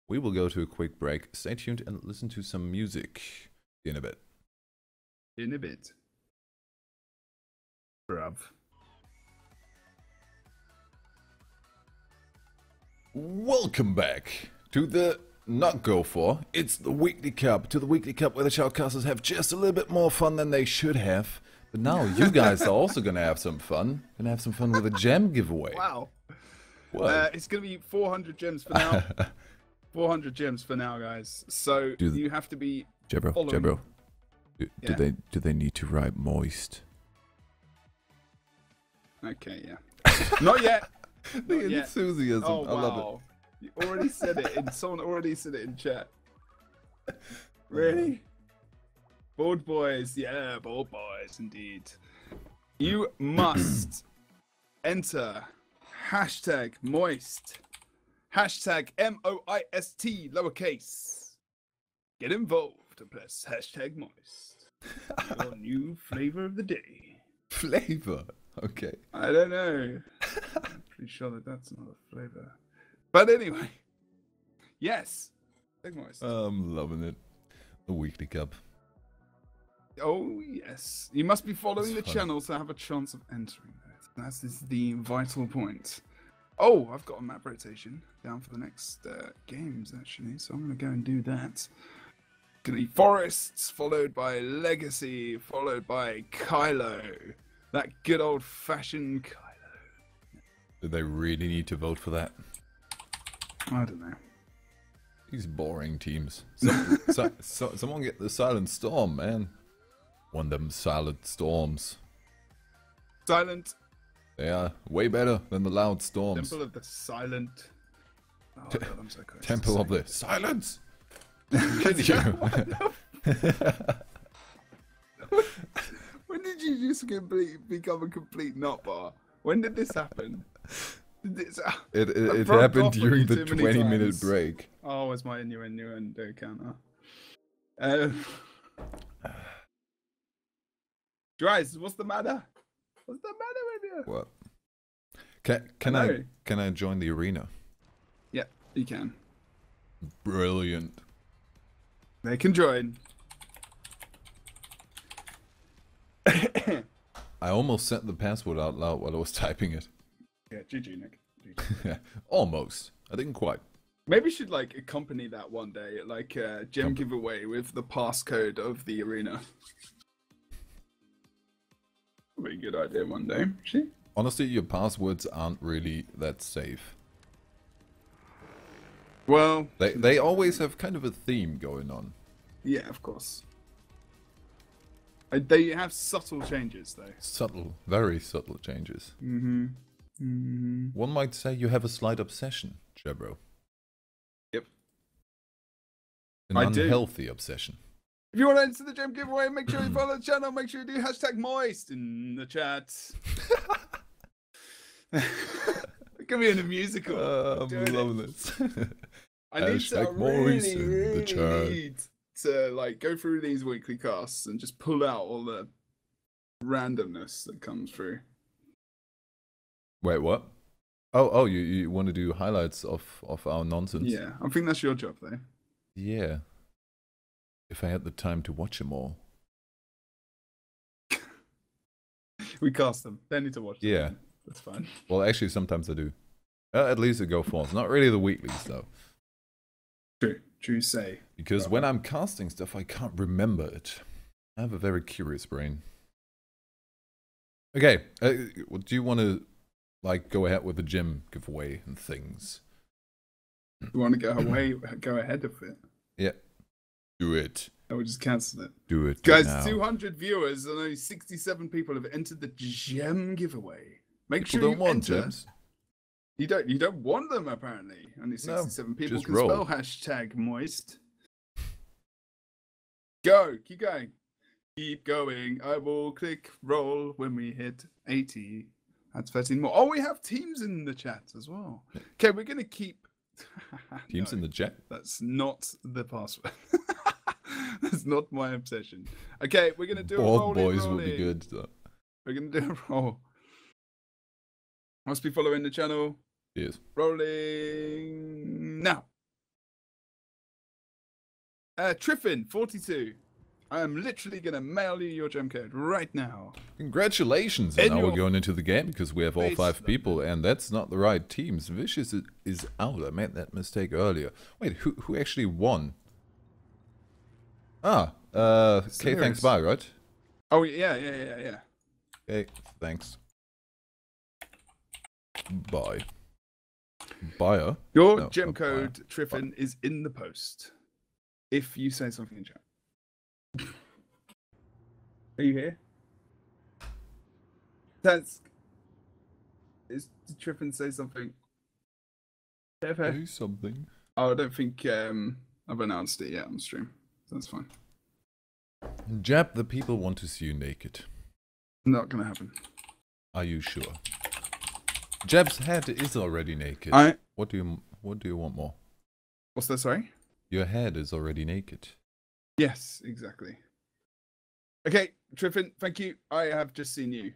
we will go to a quick break. Stay tuned and listen to some music in a bit. In a bit. Bruv. Welcome back to the not go for. It's the Weekly Cup. To the Weekly Cup where the shoutcasters have just a little bit more fun than they should have. But now you guys are also going to have some fun. Gonna have some fun with a gem giveaway. Wow. What? It's going to be 400 gems for now. 400 gems for now, guys. So you have to be Jebro. Do they need to write moist? Okay, yeah. Not yet. The enthusiasm. Oh, wow. I love it. You already said it. Someone already said it in chat. Really? Bold boys. Yeah, bold boys, indeed. You must enter hashtag moist. Hashtag MOIST lowercase. Get involved and press hashtag moist. Your new flavor of the day. Flavor? Okay. I don't know. I'm pretty sure that's not a flavor. But anyway, yes. I'm loving it. The Weekly Cup. Oh, yes. You must be following the channel to have a chance of entering that. That is the vital point. Oh, I've got a map rotation down for the next games, actually. So I'm going to go and do that. Going to be Forests, followed by Legacy, followed by Kylo. That good old-fashioned Kylo. Do they really need to vote for that? I don't know. These boring teams. Someone get the Silent Storm, man. One of them silent storms. Silent. They are way better than the loud storms. Temple of the Silent. Oh, God, I'm so close. Temple of the Silence. Can you? When did you just become a complete nutbar? When did this happen? It happened during the 20-minute break. Oh, it's my innuendo counter. Dries, what's the matter? What's the matter with you? What? Can I join the arena? Yeah, you can. Brilliant. They can join. I almost said the password out loud while I was typing it. Yeah, GG, Nick. Yeah, almost. I didn't quite. Maybe we should like accompany that one day, like a gem giveaway with the passcode of the arena. Would be a good idea one day. See? Honestly, your passwords aren't really that safe. Well, they always have kind of a theme going on. Yeah, of course. They have subtle changes, though. Subtle, very subtle changes. Mm-hmm. Mm-hmm. One might say you have a slight obsession, Jebro. Yep. An unhealthy obsession. If you want to enter the gem giveaway, make sure you follow the channel. Make sure you do #moist in the chat. It could be in a musical. I'm loving this. I need to really need to like go through these weekly casts and just pull out all the randomness that comes through. Wait, what? Oh, you want to do highlights of our nonsense? Yeah, I think that's your job, though. Yeah. If I had the time to watch them all. We cast them. They need to watch them. Yeah. That's fine. Well, actually, sometimes I do. At least it go falls. Not really the weeklies, though. True say. Because when I'm casting stuff, I can't remember it. I have a very curious brain. Okay, do you want to, like, go ahead with the gym giveaway and things? You want to go ahead of it? Yeah. Do it. I would just cancel it. Do it. Guys, now. 200 viewers and only 67 people have entered the gem giveaway. Make People sure don't you want enter. gems. You don't want them, apparently. Only 67 people just can roll. spell #moist. Go, keep going. Keep going. I will click roll when we hit 80. That's 13 more. Oh, we have teams in the chat as well. Okay, we're going to keep... Teams in the chat? That's not the password. That's not my obsession. Okay, we're going to do a roll. Boys will be good. So. We're going to do a roll. Must be following the channel. Yes. Rolling now. Triffin 42. I am literally gonna mail you your gem code right now. Congratulations! And now we're going into the game because we have all 5 people, and that's not the right teams. Vicious is out. I made that mistake earlier. Wait, who actually won? KThxBye, right? Oh yeah. Okay, thanks. Bye. Buyer. Your gem code, Triffin, is in the post. If you say something in chat. Are you here? Did Triffin say something? Say something. Oh, I don't think I've announced it yet on stream. That's fine. Jab, the people want to see you naked. Not gonna happen. Are you sure? Jab's head is already naked. What do you want more? What's that, sorry? Your head is already naked. Yes, exactly. Okay, Triffin, thank you. I have just seen you.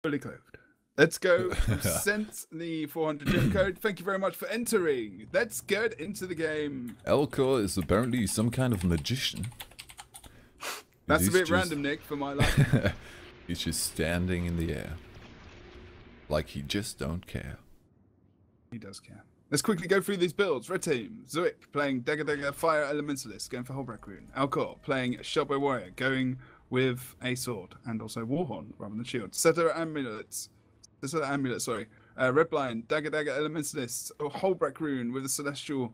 Fully clothed. Let's go. Sent the 400 gem code. Thank you very much for entering. Let's get into the game. Elcor is apparently some kind of magician. That's a bit random, Nick, for my life. He's just standing in the air. Like he just don't care. He does care. Let's quickly go through these builds. Red team, Zuik playing Dagger Fire Elementalist, going for Hullbreak Rune. Alcor playing Shellbow Warrior, going with a sword and also Warhorn rather than shield. Setter Amulet, Red Blind, Dagger Elementalist, Hullbreak Rune with a Celestial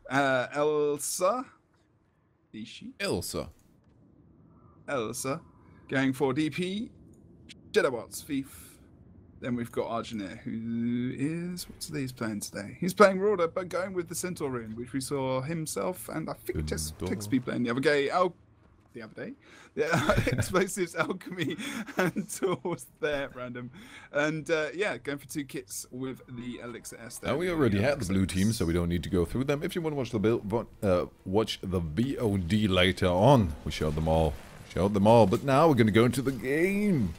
Elsa. Elsa, going for DP, Jedabots, Thief. Then we've got Argineer, who is... What's these playing today? He's playing Rorder, but going with the Centaur Rune, which we saw himself, and I think KThxBye playing the other day. Yeah, Explosives, Alchemy, and Tools there, random. And yeah, going for 2 kits with the Elixir S there. Now we already had the blue team, so we don't need to go through them. If you want to watch the build, watch the VOD later on. We showed them all. But now we're going to go into the game.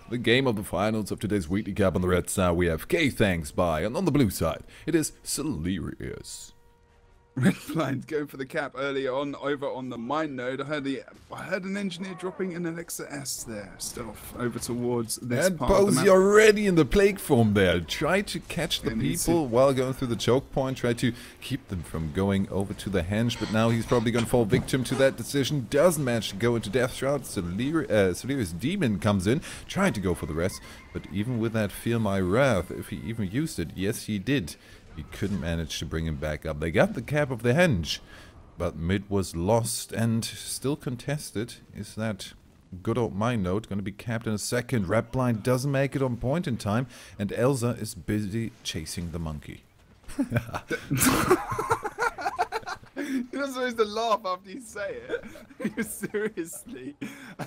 The game of the finals of today's Weekly Cup. On the red side, we have KThxBye, and on the blue side, it is Celerius. Red blind going for the cap early on over on the mine node. I heard an engineer dropping an Elixir S there. Stealth over towards this And part of the Posey map. already in the plague form there. Try to catch the And he's- people while going through the choke point. Try to keep them from going over to the henge. But now he's probably going to fall victim to that decision. Doesn't manage to go into Death Shroud. Celerius Demon comes in, trying to go for the rest. But even with that Feel My Wrath, if he even used it, yes he did. He couldn't manage to bring him back up. They got the cap of the henge, but mid was lost and still contested. Is that good old mine node going to be capped in a second? Red blind doesn't make it on point in time, and Elsa is busy chasing the monkey. You're not supposed to laugh after you say it. Seriously.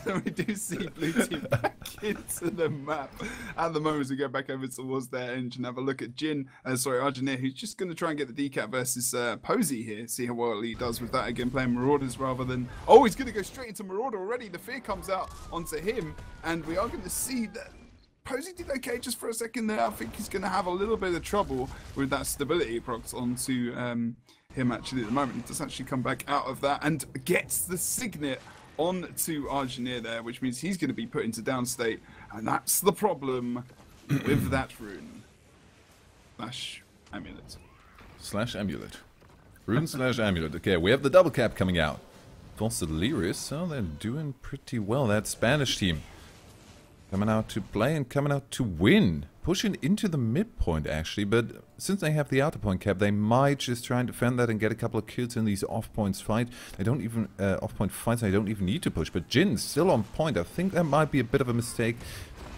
And we do see blue team back into the map at the moment as we go back over towards their engine and have a look at Argineer, who's just going to try and get the decap versus Posey here. See how well he does with that again, playing Marauders rather than... Oh, he's going to go straight into Marauder already. The fear comes out onto him, and we are going to see that Posey did okay just for a second there. I think he's going to have a little bit of trouble with that stability procs onto him actually at the moment. He does actually come back out of that and gets the signet onto Argineer there, which means he's going to be put into downstate, and that's the problem with that rune. Slash amulet. Slash amulet. Rune slash amulet. Okay, we have the double cap coming out. For Celerius, so they're doing pretty well. That Spanish team coming out to play and coming out to win. Pushing into the midpoint actually, but since they have the outer point cap, they might just try and defend that and get a couple of kills in these off-points fight. They don't even, off-point fights, they don't even need to push, but Jin's still on point. I think that might be a bit of a mistake,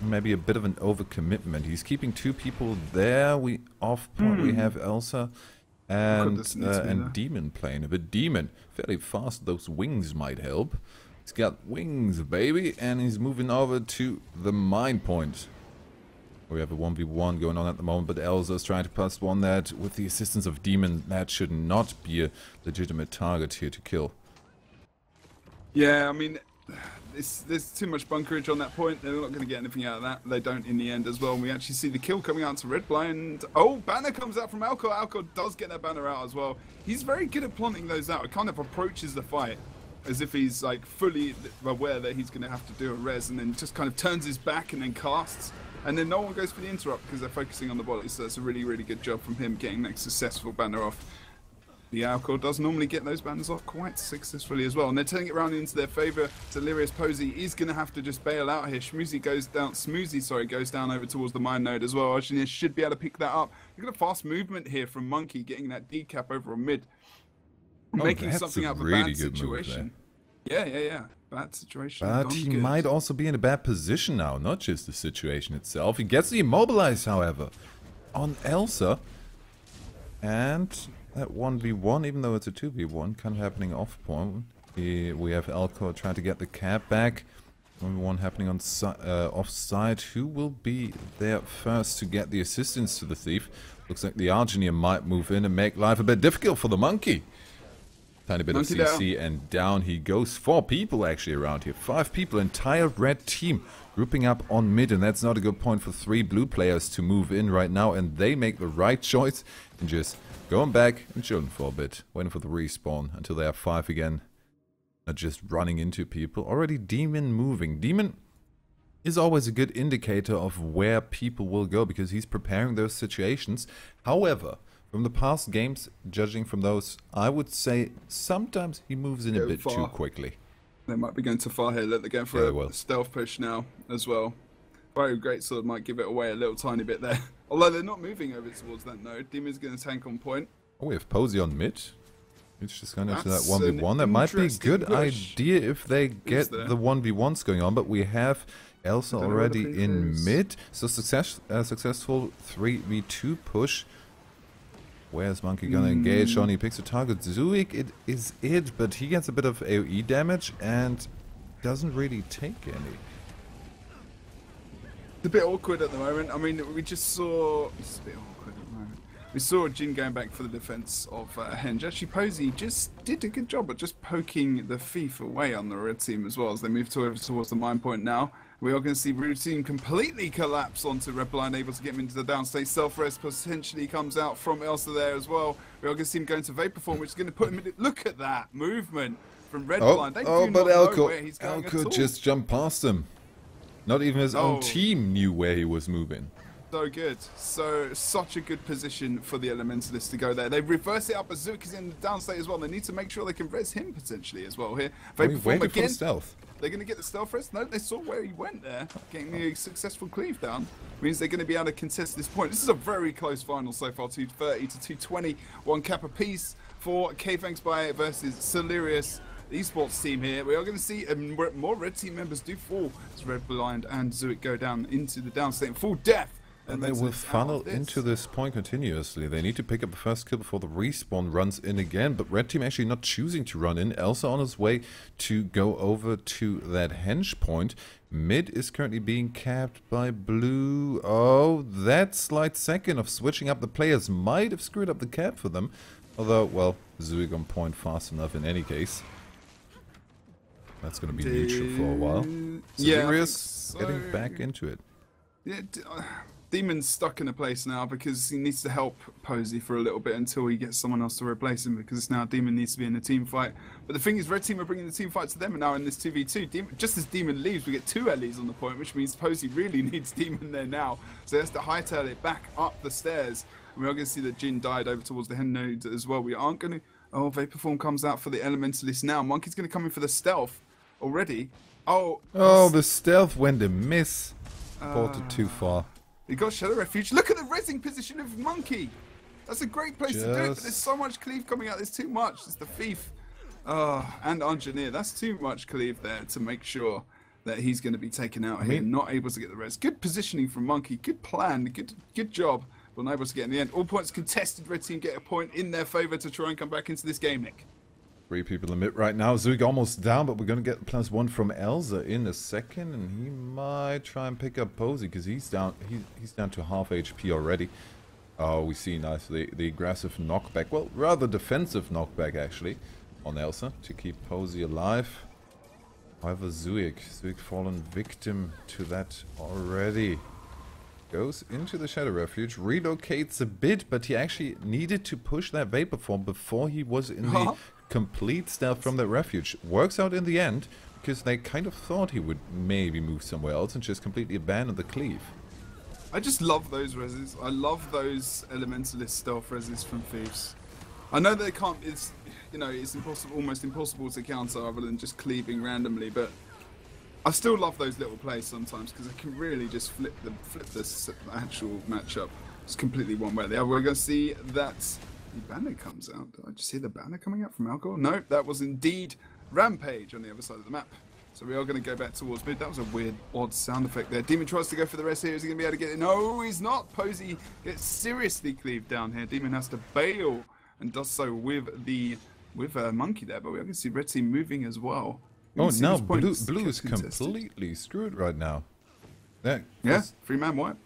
maybe a bit of an overcommitment. He's keeping two people there. We off-point, we have Elsa and Demon playing a bit. Demon, fairly fast, those wings might help. He's got wings, baby, and he's moving over to the mine point. We have a 1v1 going on at the moment, but Elsa's trying to pass one that, with the assistance of Demon, that should not be a legitimate target here to kill. Yeah, I mean, there's too much bunkerage on that point. They're not going to get anything out of that. They don't in the end as well. And we actually see the kill coming out to Red Blind. Oh, banner comes out from Alcor. Alcor does get that banner out as well. He's very good at planting those out. It kind of approaches the fight as if he's like fully aware that he's going to have to do a res, and then just kind of turns his back and then casts. And then no one goes for the interrupt because they're focusing on the body. So that's a really, really good job from him getting that successful banner off. The Alcor does normally get those banners off quite successfully as well. And they're turning it around into their favour. Celerius Posey is going to have to just bail out here. Smoothie goes down over towards the mine node as well. Argineer should be able to pick that up. Look at the fast movement here from Monkey getting that decap over on mid. Making something out of a really bad situation. Yeah. Bad situation. But he might also be in a bad position now, not just the situation itself. He gets the immobilized, however, on Elsa. And that 1v1, even though it's a 2v1, kind of happening off point. We have Alcor trying to get the cap back. 1v1 happening on offside. Who will be there first to get the assistance to the thief? Looks like the Argineer might move in and make life a bit difficult for the monkey. Tiny bit Monkey of CC down. And down he goes. 4 people actually around here. 5 people, entire red team grouping up on mid, and that's not a good point for 3 blue players to move in right now, and they make the right choice and just going back and chilling for a bit, waiting for the respawn until they have 5 again. Not just running into people. Already Demon moving. Demon is always a good indicator of where people will go because he's preparing those situations. However, from the past games, judging from those, I would say sometimes he moves in a bit too quickly. They might be going too far here. They're going for a stealth push now as well. Very great sword might give it away a little tiny bit there. Although they're not moving over towards that node. Demon's going to tank on point. Oh, we have Posey on mid. It's just going into that 1v1. That might be a good idea if they get the 1v1s going on, but we have Elsa already in mid. So successful 3v2 push. Where's Monkey gonna engage on? He picks a target. Zuik, it is it, but he gets a bit of AoE damage and doesn't really take any. It's a bit awkward at the moment. I mean, we just saw... It's a bit awkward at the moment. We saw Jin going back for the defense of Henge. Actually, Posey just did a good job at just poking the thief away on the red team as well as they move over towards the mine point now. We are going to see Routine completely collapse onto Red Blind, able to get him into the downstate. Self-res potentially comes out from Elsa there as well. We are going to see him going to Vapor Form, which is going to put him in. Look at that movement from Red Blind. They do not know where he's going at all. Just jumped past him. Not even his own team knew where he was moving. So good. Such a good position for the Elementalist to go there. They reverse it up as Zook is in the downstate as well. They need to make sure they can res him potentially as well here. Vapor Form again. Stealth. They're going to get the stealth res. No, they saw where he went there. Getting the successful cleave down means they're going to be able to contest this point. This is a very close final so far. 230 to 220. 1 cap apiece for KThxBye versus Celerius. The esports team here. We are going to see more red team members do fall as Red Blind and Zuik go down into the downstate in full death. And they will funnel into this point continuously. They need to pick up the first kill before the respawn runs in again. But red team actually not choosing to run in. Elsa on his way to go over to that henge point. Mid is currently being capped by blue. Oh, that slight second of switching up the players might have screwed up the cap for them. Although, well, Zuik on point fast enough in any case. That's going to be neutral for a while. Celerius getting back into it. Yeah, Demon's stuck in a place now because he needs to help Posey for a little bit until he gets someone else to replace him, because now Demon needs to be in a team fight. But the thing is, red team are bringing the team fight to them, and now in this 2v2, just as Demon leaves, we get 2 Ellies on the point, which means Posey really needs Demon there now. So he has to hightail it back up the stairs. And we are going to see that Jin died over towards the hen node as well. We aren't going to... Oh, Vapor Form comes out for the Elementalist now. Monkey's going to come in for the stealth already. Oh, the stealth went a miss. Ported too far. He got Shadow Refuge. Look at the rezzing position of Monkey. That's a great place to do it, but there's so much cleave coming out. There's too much. It's the thief. And Engineer. That's too much cleave there to make sure that he's going to be taken out here. Not able to get the res. Good positioning from Monkey. Good plan. Good job. But not able to get in the end. All points contested. Red team get a point in their favor to try and come back into this game, Nick. 3 people in mid right now. Zuik almost down, but we're going to get +1 from Elsa in a second, and he might try and pick up Posey because he's down. He's down to half HP already. Oh, we see nicely the aggressive knockback. Well, rather defensive knockback actually on Elsa to keep Posey alive. However, Zuik fallen victim to that already. Goes into the Shadow Refuge, relocates a bit, but he actually needed to push that Vapor Form before he was in the complete stealth from that refuge. Works out in the end, because they kind of thought he would maybe move somewhere else and just completely abandon the cleave. I just love those reses. I love those Elementalist stealth reses from Thieves. I know they can't, it's impossible, almost impossible to counter other than just cleaving randomly, but I still love those little plays sometimes because they can really just flip this actual matchup. It's completely one way or the other. We're going to see that the banner comes out. Did I just see the banner coming out from Alcohol? No, that was indeed Rampage on the other side of the map. So we are going to go back towards mid. That was a weird, odd sound effect there. Demon tries to go for the rest here. Is he going to be able to get it? No, he's not. Posey gets seriously cleaved down here. Demon has to bail and does so with Monkey there. But we are going to see red team moving as well. Oh, now blue is completely screwed right now. Yeah, 3-man wipe.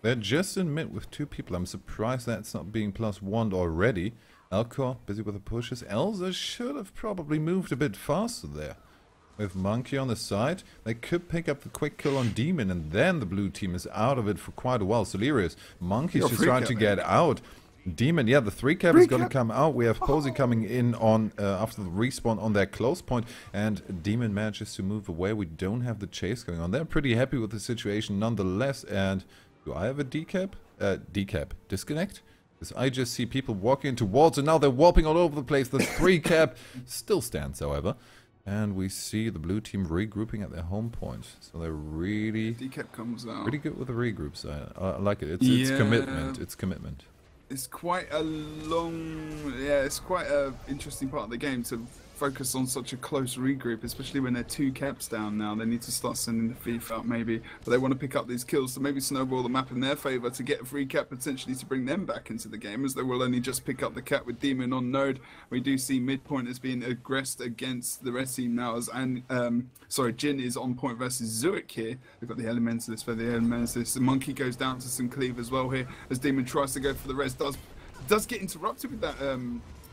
They're just in mid with 2 people. I'm surprised that's not being +1 already. Alcor busy with the pushes. Elsa should have probably moved a bit faster there. With Monkey on the side, they could pick up the quick kill on Demon, and then the blue team is out of it for quite a while. Celerius, Monkey's just trying to get out. Demon, yeah, the 3-cap is going to come out. We have Posey coming in on after the respawn on their close point, and Demon manages to move away. We don't have the chase going on. They're pretty happy with the situation nonetheless. And do I have a decap? Decap. Disconnect? Because I just see people walking into walls, and now they're warping all over the place. The 3-cap still stands, however. And we see the blue team regrouping at their home point. So they're really comes out. Pretty good with the regroups. I like it. It's commitment. It's commitment. It's quite a it's quite a interesting part of the game to focus on such a close regroup, especially when they're 2 caps down now. They need to start sending the thief out maybe, but they want to pick up these kills to maybe snowball the map in their favor to get a free cap potentially to bring them back into the game, as they will only just pick up the cap with Demon on node. We do see midpoint as being aggressed against the red team now, as Jin is on point versus Zuik here. We've got the Elementalist for the Elementalist. The Monkey goes down to some cleave as well here as Demon tries to go for the res. Does get interrupted with that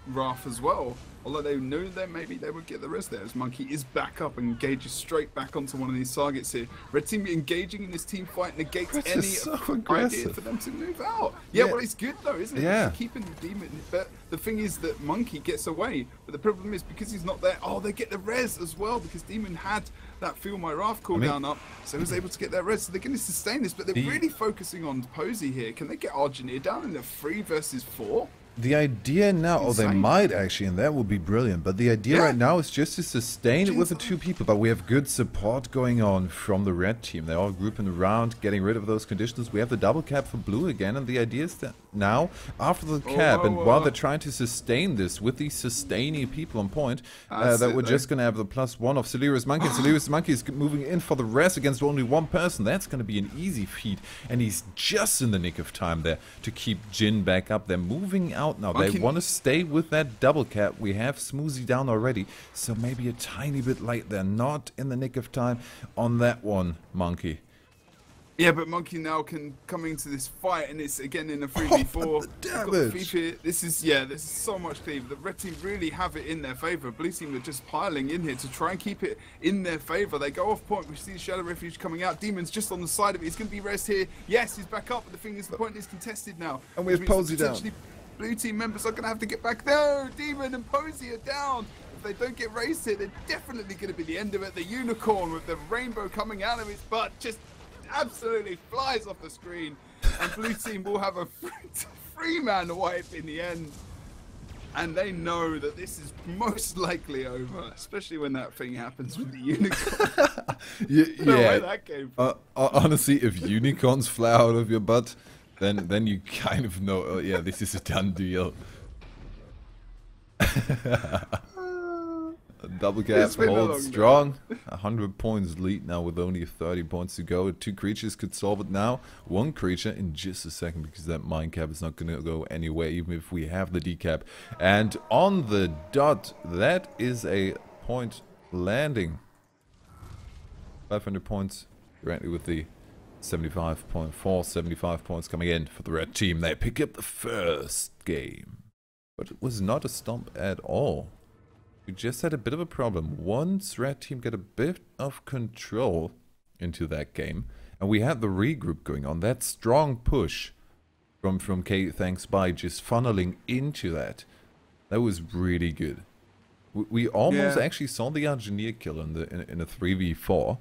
Wrath as well. Although they knew that maybe they would get the rest there, as Monkey is back up and engages straight back onto one of these targets here. Red team engaging in this team fight negates any so idea for them to move out. Yeah, well, it's good though, isn't it? Yeah. Keeping the demon. But the thing is that Monkey gets away. But the problem is because he's not there. Oh, they get the res as well because Demon had that Feel My Wrath cooldown up, so he was able to get that res. So they're going to sustain this, but they're really focusing on Posey here. Can they get Argineer down in the 3 versus 4? The idea now, or they might actually, and that would be brilliant, but the idea right now is just to sustain it with the 2 people, but we have good support going on from the red team. They're all grouping around, getting rid of those conditions. We have the double cap for blue again, and the idea is that now, after the cap, and while they're trying to sustain this with these sustaining people on point, that we're just going to have the +1 of Celerius Monkey. Celerius Monkey is moving in for the rest against only 1 person. That's going to be an easy feat, and he's just in the nick of time there to keep Jin back up. They're moving out now. They want to stay with that double cap. We have Smoothie down already, so maybe a tiny bit late. They're not in the nick of time on that one, Monkey. Yeah, but Monkey now can come into this fight, and it's again in a 3v4. This is so much cleaver. The red team really have it in their favor. Blue team are just piling in here to try and keep it in their favor. They go off point. We see the Shadow Refuge coming out. Demon's just on the side of it. He's going to be res here. Yes, he's back up, but the thing is, the point is contested now. And we have Posey down. Blue team members are going to have to get back there. Demon and Posey are down. If they don't get raised here, they're definitely going to be the end of it. The unicorn with the rainbow coming out of its butt just absolutely flies off the screen. And blue team will have a 3-man wipe in the end. And they know that this is most likely over, especially when that thing happens with the unicorn. Where that came from. Honestly, if unicorns fly out of your butt, then you kind of know, oh yeah, this is a done deal. Double cap holds strong. 100 points lead now with only 30 points to go. 2 creatures could solve it now. 1 creature in just a second, because that mind cap is not going to go anywhere, even if we have the decap. And on the dot, that is a point landing. 500 points directly with the 75.4, 75 points coming in for the red team. They pick up the first game. But it was not a stomp at all. We just had a bit of a problem. Once red team got a bit of control into that game, and we had the regroup going on, that strong push from KThxBye just funneling into that. That was really good. We almost actually saw the engineer kill in a 3v4.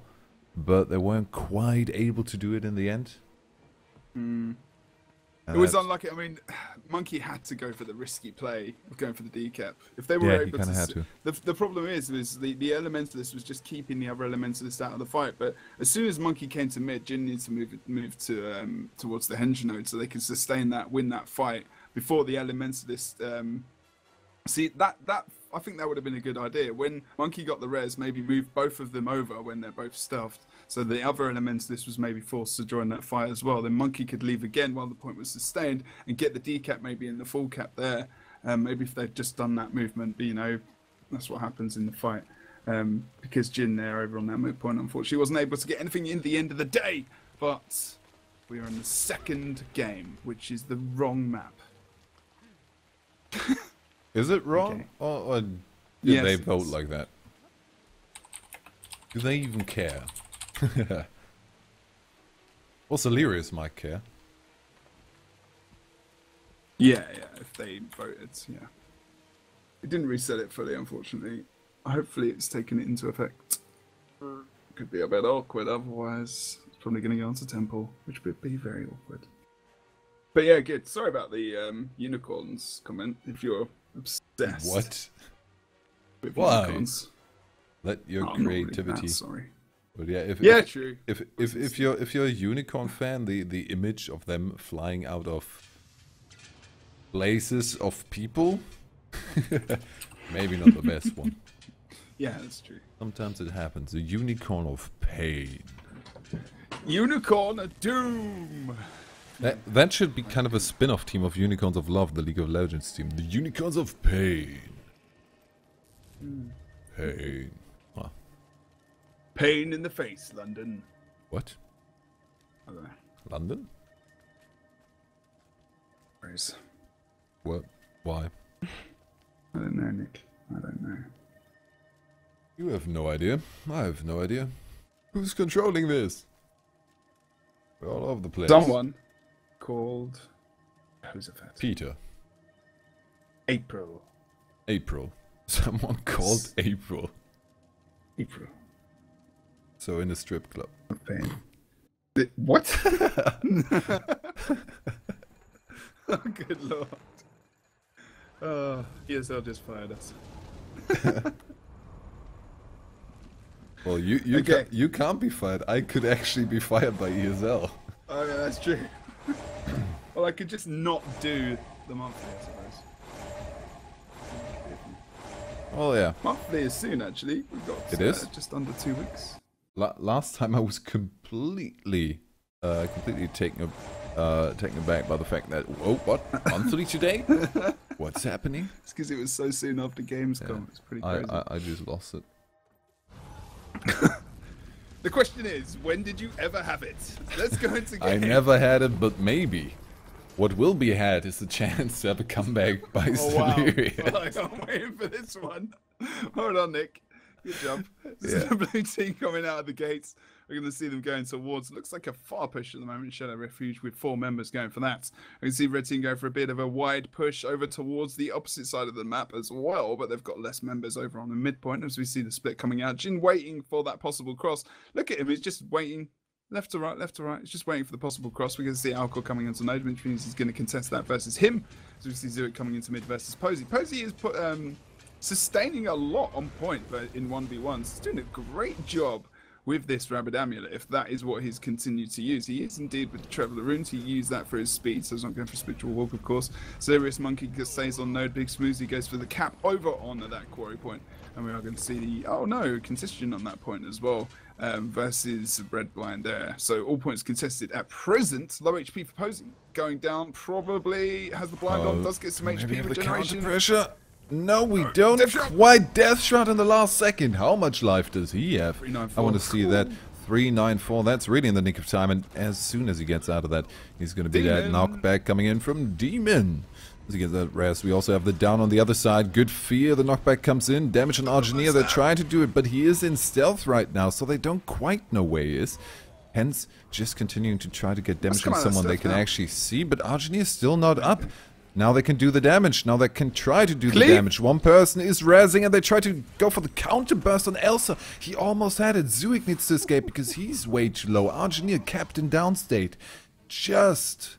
But they weren't quite able to do it in the end. It was unlucky. I mean, Monkey had to go for the risky play of going for the decap. If they were able to, the problem is the elementalist was just keeping the other elementalist out of the fight. But as soon as Monkey came to mid, Jin needs to move to towards the Henge node so they can sustain that, win that fight before the elementalist. See that I think that would have been a good idea. When Monkey got the res, maybe move both of them over when they're both stuffed. So the other elementalist was maybe forced to join that fight as well. Then Monkey could leave again while the point was sustained and get the decap maybe in the full cap there. Maybe if they'd just done that movement, but, you know, that's what happens in the fight. Because Jin there over on that mid point, unfortunately, wasn't able to get anything in the end of the day. But we are in the second game, which is the wrong map. Is it wrong? Or did they vote like that? Do they even care? Well, Celerius might care. Yeah, if they voted, yeah. It didn't reset it fully, unfortunately. Hopefully it's taken it into effect. Could be a bit awkward, otherwise it's probably going to go onto Temple, which would be very awkward. But yeah, good. Sorry about the unicorns comment, if you're obsessed. What? With Why? unicorns. Let your creativity. Really that, sorry. But yeah, true. If you're a unicorn fan, the image of them flying out of places of people, maybe not the best one. Yeah, that's true. Sometimes it happens. A unicorn of pain. Unicorn of doom. That should be kind of a spin-off team of Unicorns of Love, the League of Legends team. The Unicorns of Pain. Pain. Huh. Pain in the face, London. What? I don't know. London? Where's? What? Why? I don't know, Nick. I don't know. You have no idea. I have no idea. Who's controlling this? We're all over the place. Someone called... Who's it? Peter. April. April. Someone called April. April. So in a strip club. Okay. What? Oh, good lord. ESL just fired us. Well, you can't be fired. I could actually be fired by ESL. Oh yeah, that's true. Well, I could just not do the monthly, I suppose. Oh yeah. Monthly is soon, actually. We've got just under 2 weeks. Last time I was completely taken aback by the fact that what monthly today? What's happening? It's because it was so soon after Gamescom. It's pretty crazy. I just lost it. The question is, when did you ever have it? Let's go into game. I never had it, but maybe. What will be had is the chance to have a comeback by Celerius. Wow. I'm waiting for this one. Hold on, Nick. Good job. This is the blue team coming out of the gates. We're going to see them going towards, looks like a far push at the moment, Shadow Refuge, with 4 members going for that. We can see red team go for a bit of a wide push over towards the opposite side of the map as well, but they've got less members over on the midpoint as we see the split coming out. Jin waiting for that possible cross. Look at him, he's just waiting. Left to right, left to right. He's just waiting for the possible cross. We're going to see Alcor coming into node, which means he's going to contest that versus him. So we see Zuik coming into mid versus Posey. Posey is sustaining a lot on point in 1v1s. He's doing a great job with this Rabid Amulet, if that is what he's continued to use. He is indeed with the Traveler Runes. He used that for his speed, so he's not going for Spiritual Walk, of course. Celerius Monkey stays on node. Big Smoothie goes for the cap over on that quarry point. And we are going to see the, oh no, contestation on that point as well, versus Red Blind there. So all points contested at present. Low HP for Posey. Going down, probably has the blind on, does get some HP regeneration. Pressure. No, we don't quite. Death shot in the last second. How much life does he have? 394. I want to see that. 394. That's really in the nick of time. And as soon as he gets out of that, he's going to be that knockback coming in from Demon. As he gets that rest, we also have the down on the other side. Good fear. The knockback comes in. Damage on Argineer. They're trying to do it, but he is in stealth right now, so they don't quite know where he is. Hence, just continuing to try to get damage on someone they can actually see. But Argineer is still not up. Now they can do the damage. Now they can try to do the damage. One person is rezzing and they try to go for the counter burst on Elsa. He almost had it. Zuik needs to escape because he's way too low. Argineer kept in downstate just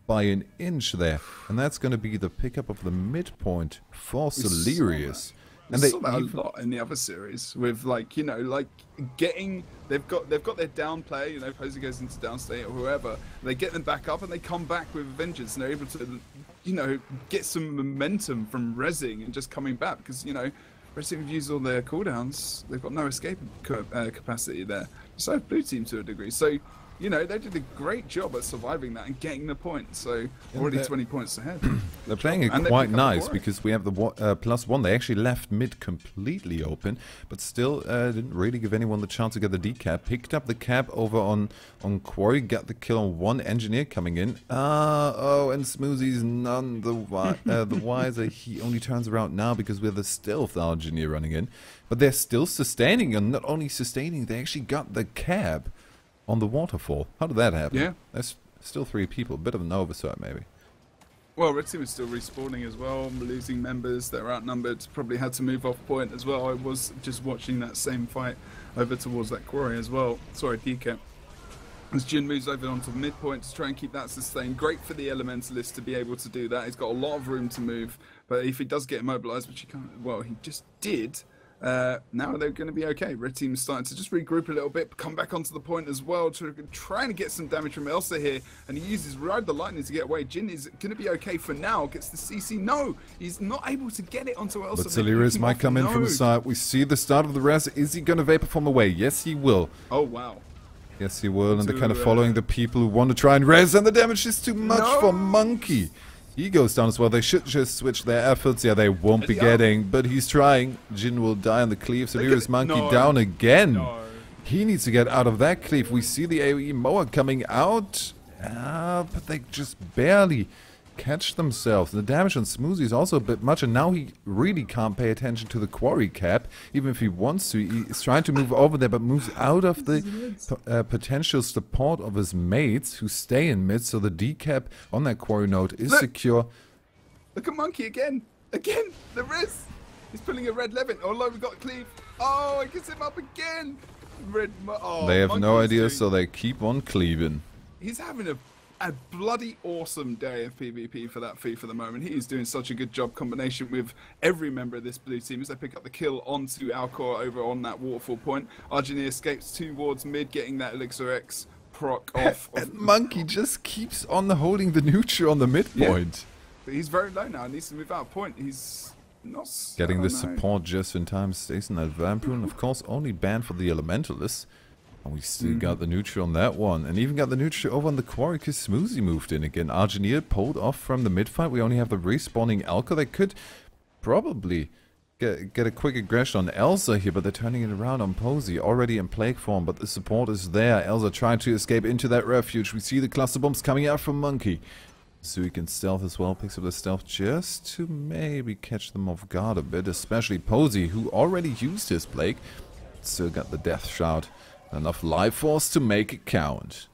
by an inch there. And that's going to be the pickup of the midpoint for Celerius. And they saw that a lot in the other series with, like, you know, like getting they've got their down play, you know, Posey goes into downstate or whoever, they get them back up and they come back with vengeance and they're able to, you know, get some momentum from rezzing and just coming back because, you know, Red Team have used all their cooldowns, they've got no escape capacity there. So blue team to a degree. So, you know, they did a great job at surviving that and getting the point. So already 20 points ahead. They're playing it quite nice because we have the +1. They actually left mid completely open, but still didn't really give anyone the chance to get the decap. Picked up the cap over on Quarry, got the kill on one engineer coming in. Oh, and Smoothie's none the wiser. He only turns around now because we have the stealth engineer running in. But they're still sustaining, and not only sustaining, they actually got the cap on the waterfall. How did that happen? Yeah. There's still 3 people. Bit of an oversight, maybe. Well, Red Team is still respawning as well. Losing members. They're outnumbered. Probably had to move off point as well. I was just watching that same fight over towards that quarry as well. Sorry, decap. As Jin moves over onto the midpoint to try and keep that sustained. Great for the Elementalist to be able to do that. He's got a lot of room to move. But if he does get immobilized, which he can't, well, he just did. Now they're going to be okay. Red Team is starting to just regroup a little bit, come back onto the point as well, trying to get some damage from Elsa here, and he uses Ride the Lightning to get away. Jin is going to be okay for now, gets the CC. No, he's not able to get it onto Elsa. But Celerius might come in from the side. We see the start of the res. Is he going to Vapor Form away? Yes, he will. Oh, wow. Yes, he will, and they're kind of following the people who want to try and res, and the damage is too much for Monkey. He goes down as well. They should just switch their efforts. Yeah, they won't be getting, but he's trying. Jin will die on the cleave. Celerius Monkey down again. He needs to get out of that cleave. We see the AoE mower coming out, but they just barely catch themselves. The damage on Smoothie is also a bit much, and now he really can't pay attention to the quarry cap, even if he wants to. He's trying to move over there, but moves out of the potential support of his mates who stay in mid, so the decap on that quarry node is secure. Look at Monkey again. Again, the risk. He's pulling a red Levin. Oh, no, we got Cleave. Oh, it gets him up again. They have no idea, so they keep on cleaving. He's having a bloody awesome day of PvP for that fee for the moment. He is doing such a good job combination with every member of this blue team as they pick up the kill onto Alcor over on that waterfall point. Arginia escapes towards mid, getting that Elixir X proc off. And Monkey just keeps on holding the neutral on the midpoint. Yeah. But he's very low now, needs to move out of point. He's not getting the support just in time, stays in that Vampire, and of course only banned for the Elementalists. And we still got the neutral on that one, and even got the neutral over on the quarry because Smoothie moved in again. Arginia pulled off from the mid fight. We only have the respawning Alka. They could probably get a quick aggression on Elsa here, but they're turning it around on Posey, already in plague form, but the support is there. Elsa trying to escape into that refuge. We see the cluster bombs coming out from Monkey. So he can stealth as well, picks up the stealth just to maybe catch them off guard a bit, especially Posey, who already used his plague. Still got the death shout. Enough life force to make it count.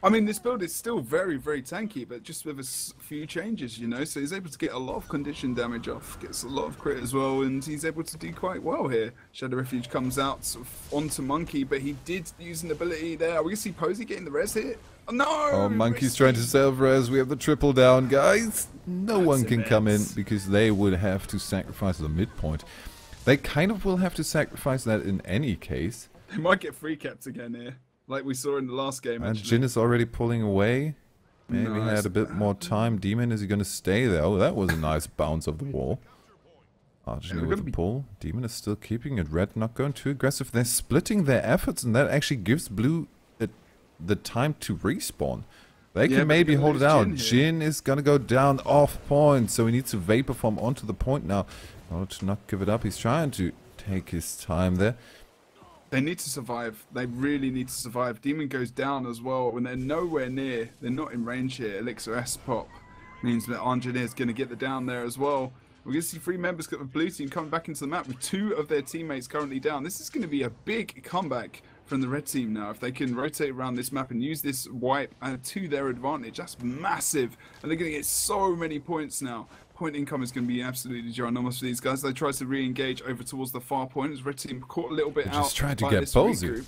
I mean, this build is still very, very tanky, but just with a few changes, you know. So he's able to get a lot of condition damage off, gets a lot of crit as well, and he's able to do quite well here. Shadow Refuge comes out sort of onto Monkey, but he did use an ability there. Are we going to see Posey getting the res here? Oh, no! Oh, Monkey's trying to self-res. We have the triple down, guys. No one can come in because they would have to sacrifice the midpoint. They kind of will have to sacrifice that in any case. They might get free caps again here, like we saw in the last game. And Jin is already pulling away. Maybe he had a bit more time. Demon, is he going to stay there? Oh, that was a nice bounce of the wall. Arjun with the pull. Demon is still keeping it. Red not going too aggressive. They're splitting their efforts, and that actually gives Blue the time to respawn. They can maybe hold it out. Jin is going to go down off point, so he needs to vapor form onto the point now in order to not give it up. He's trying to take his time there. They need to survive. They really need to survive. Demon goes down as well when they're nowhere near. They're not in range here. Elixir S pop means that Engineer is going to get the down there as well. We're going to see 3 members of the blue team coming back into the map with 2 of their teammates currently down. This is going to be a big comeback from the red team now. If they can rotate around this map and use this wipe to their advantage, that's massive. And they're going to get so many points now. Point income is going to be absolutely ginormous for these guys. They try to re-engage over towards the far point as red team caught a little bit out. Just trying to get Posey.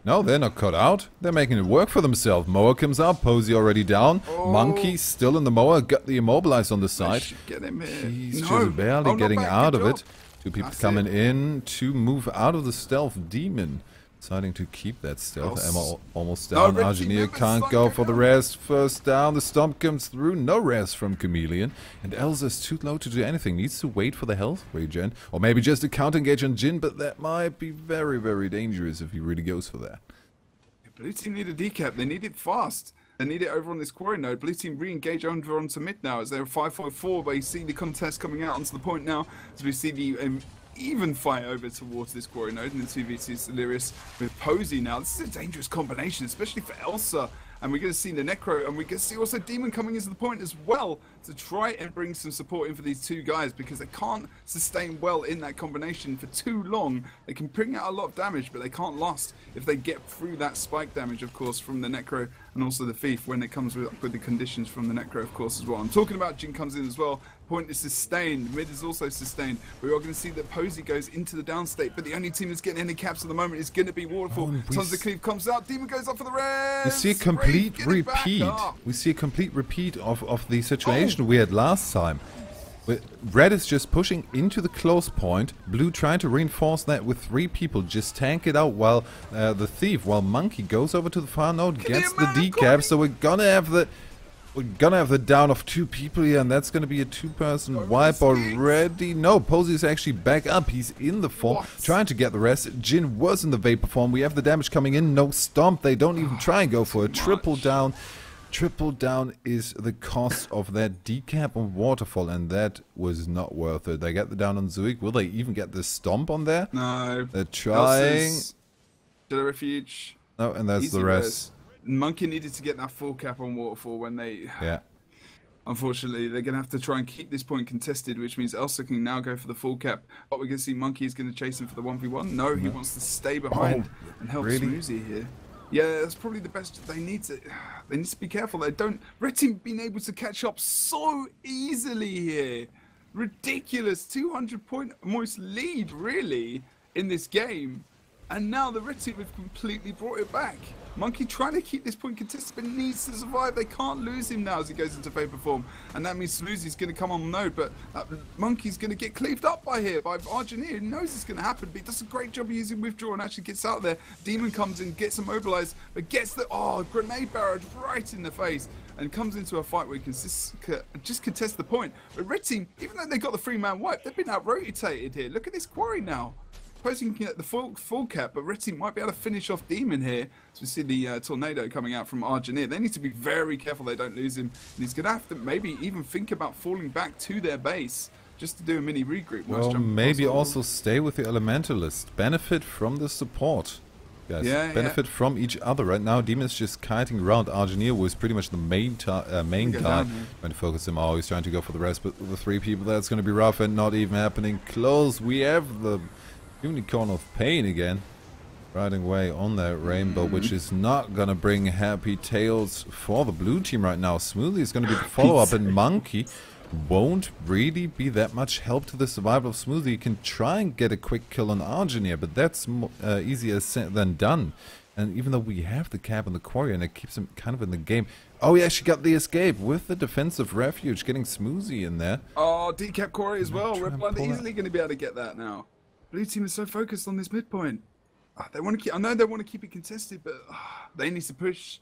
No, they're not caught out. They're making it work for themselves. Moa comes up. Posey already down. Oh. Monkey still in the Moa. Got the immobilize on the side. Get him here. He's just barely getting out of it. 2 people coming in to move out of the stealth. Demon deciding to keep that stealth. Emma almost down. Arginia can't go for the rest. First down. The stomp comes through. No rest from Chameleon. And Elsa's too low to do anything. Needs to wait for the health regen. Or maybe just a counter engage on Jin. But that might be very, very dangerous if he really goes for that. Blue team need a decap. They need it fast. They need it over on this quarry node. Blue team re-engage over onto mid now as they're 5-5-4. But you see the contest coming out onto the point now. As we see the even fight over towards this quarry node, and then 2v2 Celerius with Posey now. This is a dangerous combination, especially for Elsa. And we're going to see the Necro, and we're going to see also Demon coming into the point as well to try and bring some support in for these 2 guys, because they can't sustain well in that combination for too long. They can bring out a lot of damage, but they can't last if they get through that spike damage, of course, from the Necro and also the Thief when it comes with the conditions from the Necro, of course, as well. I'm talking about Jin comes in as well. Point is sustained. Mid is also sustained. We are going to see that Posey goes into the down state, but the only team that's getting any caps at the moment is going to be Waterfall. Tons of Cleave comes out. Demon goes up for the res. We see a complete repeat. We see a complete repeat of the situation we had last time. Red is just pushing into the close point. Blue trying to reinforce that with 3 people. Just tank it out while the Thief, while Monkey goes over to the far node, gets the decap. So we're gonna have the down of 2 people here, and that's gonna be a 2-person wipe already. No, Posey is actually back up. He's in the form, trying to get the rest. Jin was in the vapor form. We have the damage coming in. No stomp. They don't even try and go for a triple down. Triple down is the cost of that decap on Waterfall, and that was not worth it. They get the down on Zuik. Will they even get the stomp on there? No. They're trying. Shadow Refuge. No, and that's Easy the rest. Monkey needed to get that full cap on Waterfall when they... Yeah. Unfortunately, they're going to have to try and keep this point contested, which means Elsa can now go for the full cap. But we're going to see Monkey is going to chase him for the 1v1. No, he wants to stay behind and help Smoothie here. Yeah, that's probably the best. They need to be careful. They don't. Red team being able to catch up so easily here. Ridiculous. 200-point almost lead, really, in this game. And now the Red team have completely brought it back. Monkey trying to keep this point contested, but needs to survive. They can't lose him now as he goes into Vapor form. And that means Smoothie's going to come on node, but Monkey's going to get cleaved up by Argineer. He knows it's going to happen, but he does a great job using withdraw and actually gets out there. Demon comes in, gets him mobilized, but gets the grenade barrage right in the face. And comes into a fight where he can just contest the point. But Red team, even though they got the 3-man wipe, they've been out-rotated here. Look at this quarry now. Supposing he can get the full cap, but Red team might be able to finish off Demon here. So we see the tornado coming out from Argineer. They need to be very careful they don't lose him. And he's going to have to maybe even think about falling back to their base just to do a mini regroup. Well, maybe also stay with the Elementalist. Benefit from the support. Guys, benefit from each other. Right now, Demon is just kiting around. Argineer was pretty much the main guy. Trying to focus him. Oh, he's trying to go for the rest, but with 3 people, that's going to be rough and not even happening close. We have the Unicorn of Pain again, riding away on that rainbow, which is not gonna bring happy tales for the blue team right now. Smoothie is gonna be the follow-up, and Monkey won't really be that much help to the survival of Smoothie. He can try and get a quick kill on Argineer, but that's easier said than done. And even though we have the cap on the quarry and it keeps him kind of in the game. Oh, he actually got the escape with the defensive refuge, getting Smoothie in there. Oh, decap quarry as well. Red Blood easily going to be able to get that now. Blue team is so focused on this midpoint. They want to keep. I know they want to keep it contested, but they need to push.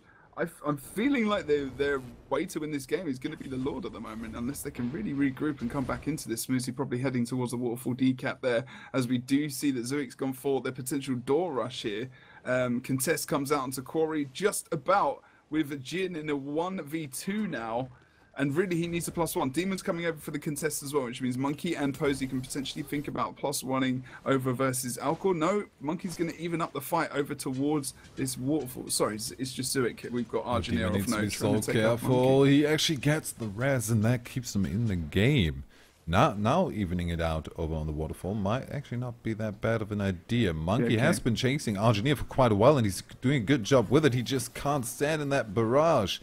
I'm feeling like their way to win this game is going to be the Lord at the moment, unless they can really regroup and come back into this. Smoothie probably heading towards the waterfall decap there, as we do see that Zuik's gone for their potential door rush here. Contest comes out onto quarry just about with Jin in a 1v2 now. And really, he needs a +1. Demon's coming over for the contest as well, which means Monkey and Posey can potentially think about +1ing over versus Alcor. No, Monkey's going to even up the fight over towards this waterfall. Sorry, it's just Zuik. We've got Argineer off node trying to take careful. He actually gets the res, and that keeps him in the game. Now evening it out over on the waterfall might actually not be that bad of an idea. Monkey has been chasing Argineer for quite a while, and he's doing a good job with it. He just can't stand in that barrage.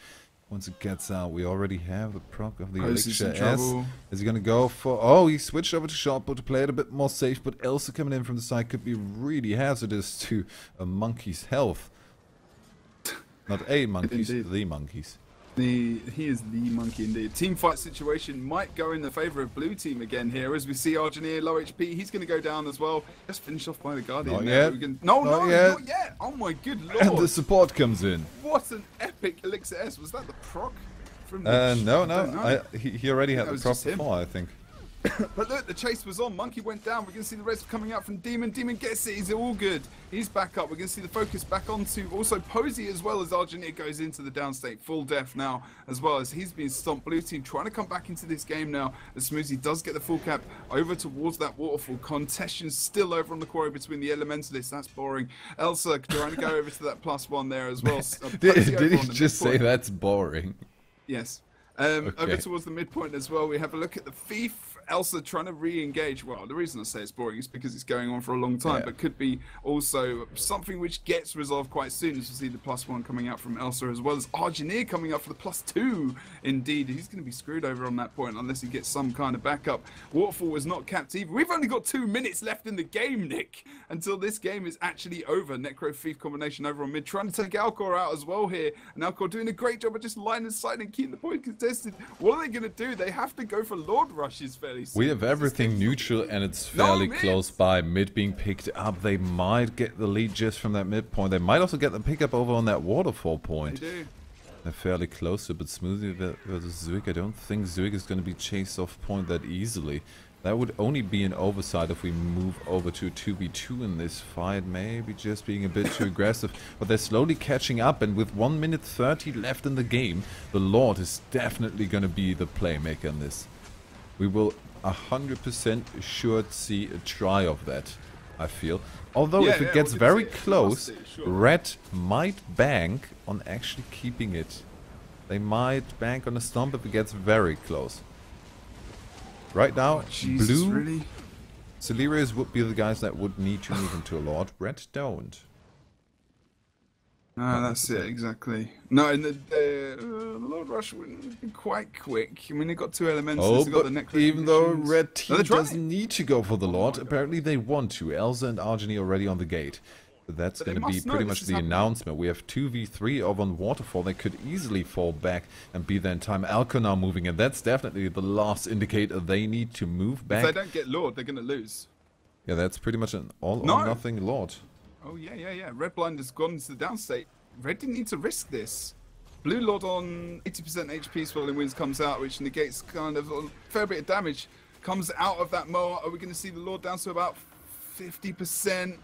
Once it gets out, we already have the proc of the Elixir S. Is he going to go for... Oh, he switched over to Shotbow to play it a bit more safe, but Elsa coming in from the side could be really hazardous to a Monkey's health. Not a Monkey's, the Monkeys. He is the Monkey indeed. Team fight situation might go in the favour of blue team again here, as we see Argineer low HP. He's going to go down as well. Just finished off by the Guardian. Not yet. Not yet. Oh my good lord. And the support comes in. What an epic Elixir S. Was that the proc from no. He already had the proc before, I think. But look, the chase was on. Monkey went down. We're going to see the res coming out from Demon. Demon gets it. He's all good. He's back up. We're going to see the focus back onto also Posey, as well as Argineer goes into the downstate. Full death now, as well as he's been stomped. Blue team trying to come back into this game now. As Smoothie does get the full cap over towards that waterfall. Contention still over on the quarry between the Elementalists. That's boring. Elsa trying to go over to that +1 there as well. Did he just say that's boring? Yes. Over towards the midpoint as well, we have a look at the Thief. Elsa trying to re-engage. Well, the reason I say it's boring is because it's going on for a long time, but could be also something which gets resolved quite soon, as we see the +1 coming out from Elsa, as well as Argineer coming up for the +2. Indeed, he's going to be screwed over on that point unless he gets some kind of backup. Waterfall was not capped either. We've only got 2 minutes left in the game, Nick, until this game is actually over. Necro Thief combination over on mid, trying to take Alcor out as well here, and Alcor doing a great job of just line of sight and keeping the point contested. What are they going to do? They have to go for Lord Rushes fairly soon. We have everything neutral and it's fairly close by. Mid being picked up. They might get the lead just from that midpoint. They might also get the pickup over on that waterfall point. They do. They're fairly close to, but Smoothie versus Zuik. I don't think Zuik is going to be chased off point that easily. That would only be an oversight if we move over to a 2v2 in this fight. Maybe just being a bit too aggressive. But they're slowly catching up, and with 1 minute 30 left in the game, the Lord is definitely going to be the playmaker in this. We will 100% sure see a try of that, I feel. Although if it gets very close, Red might bank on actually keeping it They might bank on a stomp if it gets very close. Right now, Jesus, blue really? Celerius would be the guys that would need to move into a Lord. Red don't. No, that's it, exactly. No, and the Lord Rush wouldn't be quite quick. I mean, they got 2 elements. Oh, got the but even though conditions. red team No, doesn't need to go for the Lord, my God. apparently they want to. Elsa and Argeny already on the gate. But that's But going they to be must know pretty this much is the happening. announcement. We have 2v3 over on Waterfall. They could easily fall back and be there in time. Alco now moving, and that's definitely the last indicator they need to move back. If they don't get Lord, they're going to lose. Yeah, that's pretty much an all No. or nothing Lord. Oh, yeah. Red blind has gone into the downstate. Red didn't need to risk this. Blue Lord on 80% HP swelling winds comes out, which negates kind of a fair bit of damage. Comes out of that mower. Are we going to see the Lord down to about 50%?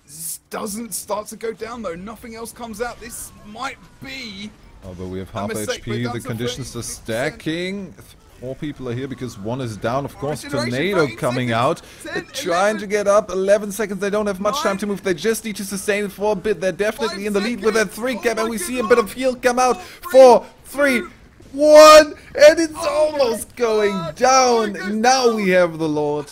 This doesn't start to go down though. Nothing else comes out. This might be. Oh, but we have half mistake. We're HP. down The to conditions are 30%. stacking. 4 people are here because 1 is down. Of course, Regeneration, Tornado 30 coming seconds, out. 10, They're trying to get up. 11 seconds. They don't have much time 9, to move. They just need to sustain it for a bit. They're definitely 5 in the lead with that 3 seconds. cap, Oh and my we see a God. bit of heal come out. 4, 4, 3, 1, and it's Oh my almost going God. down. Oh my Now God. we have the Lord.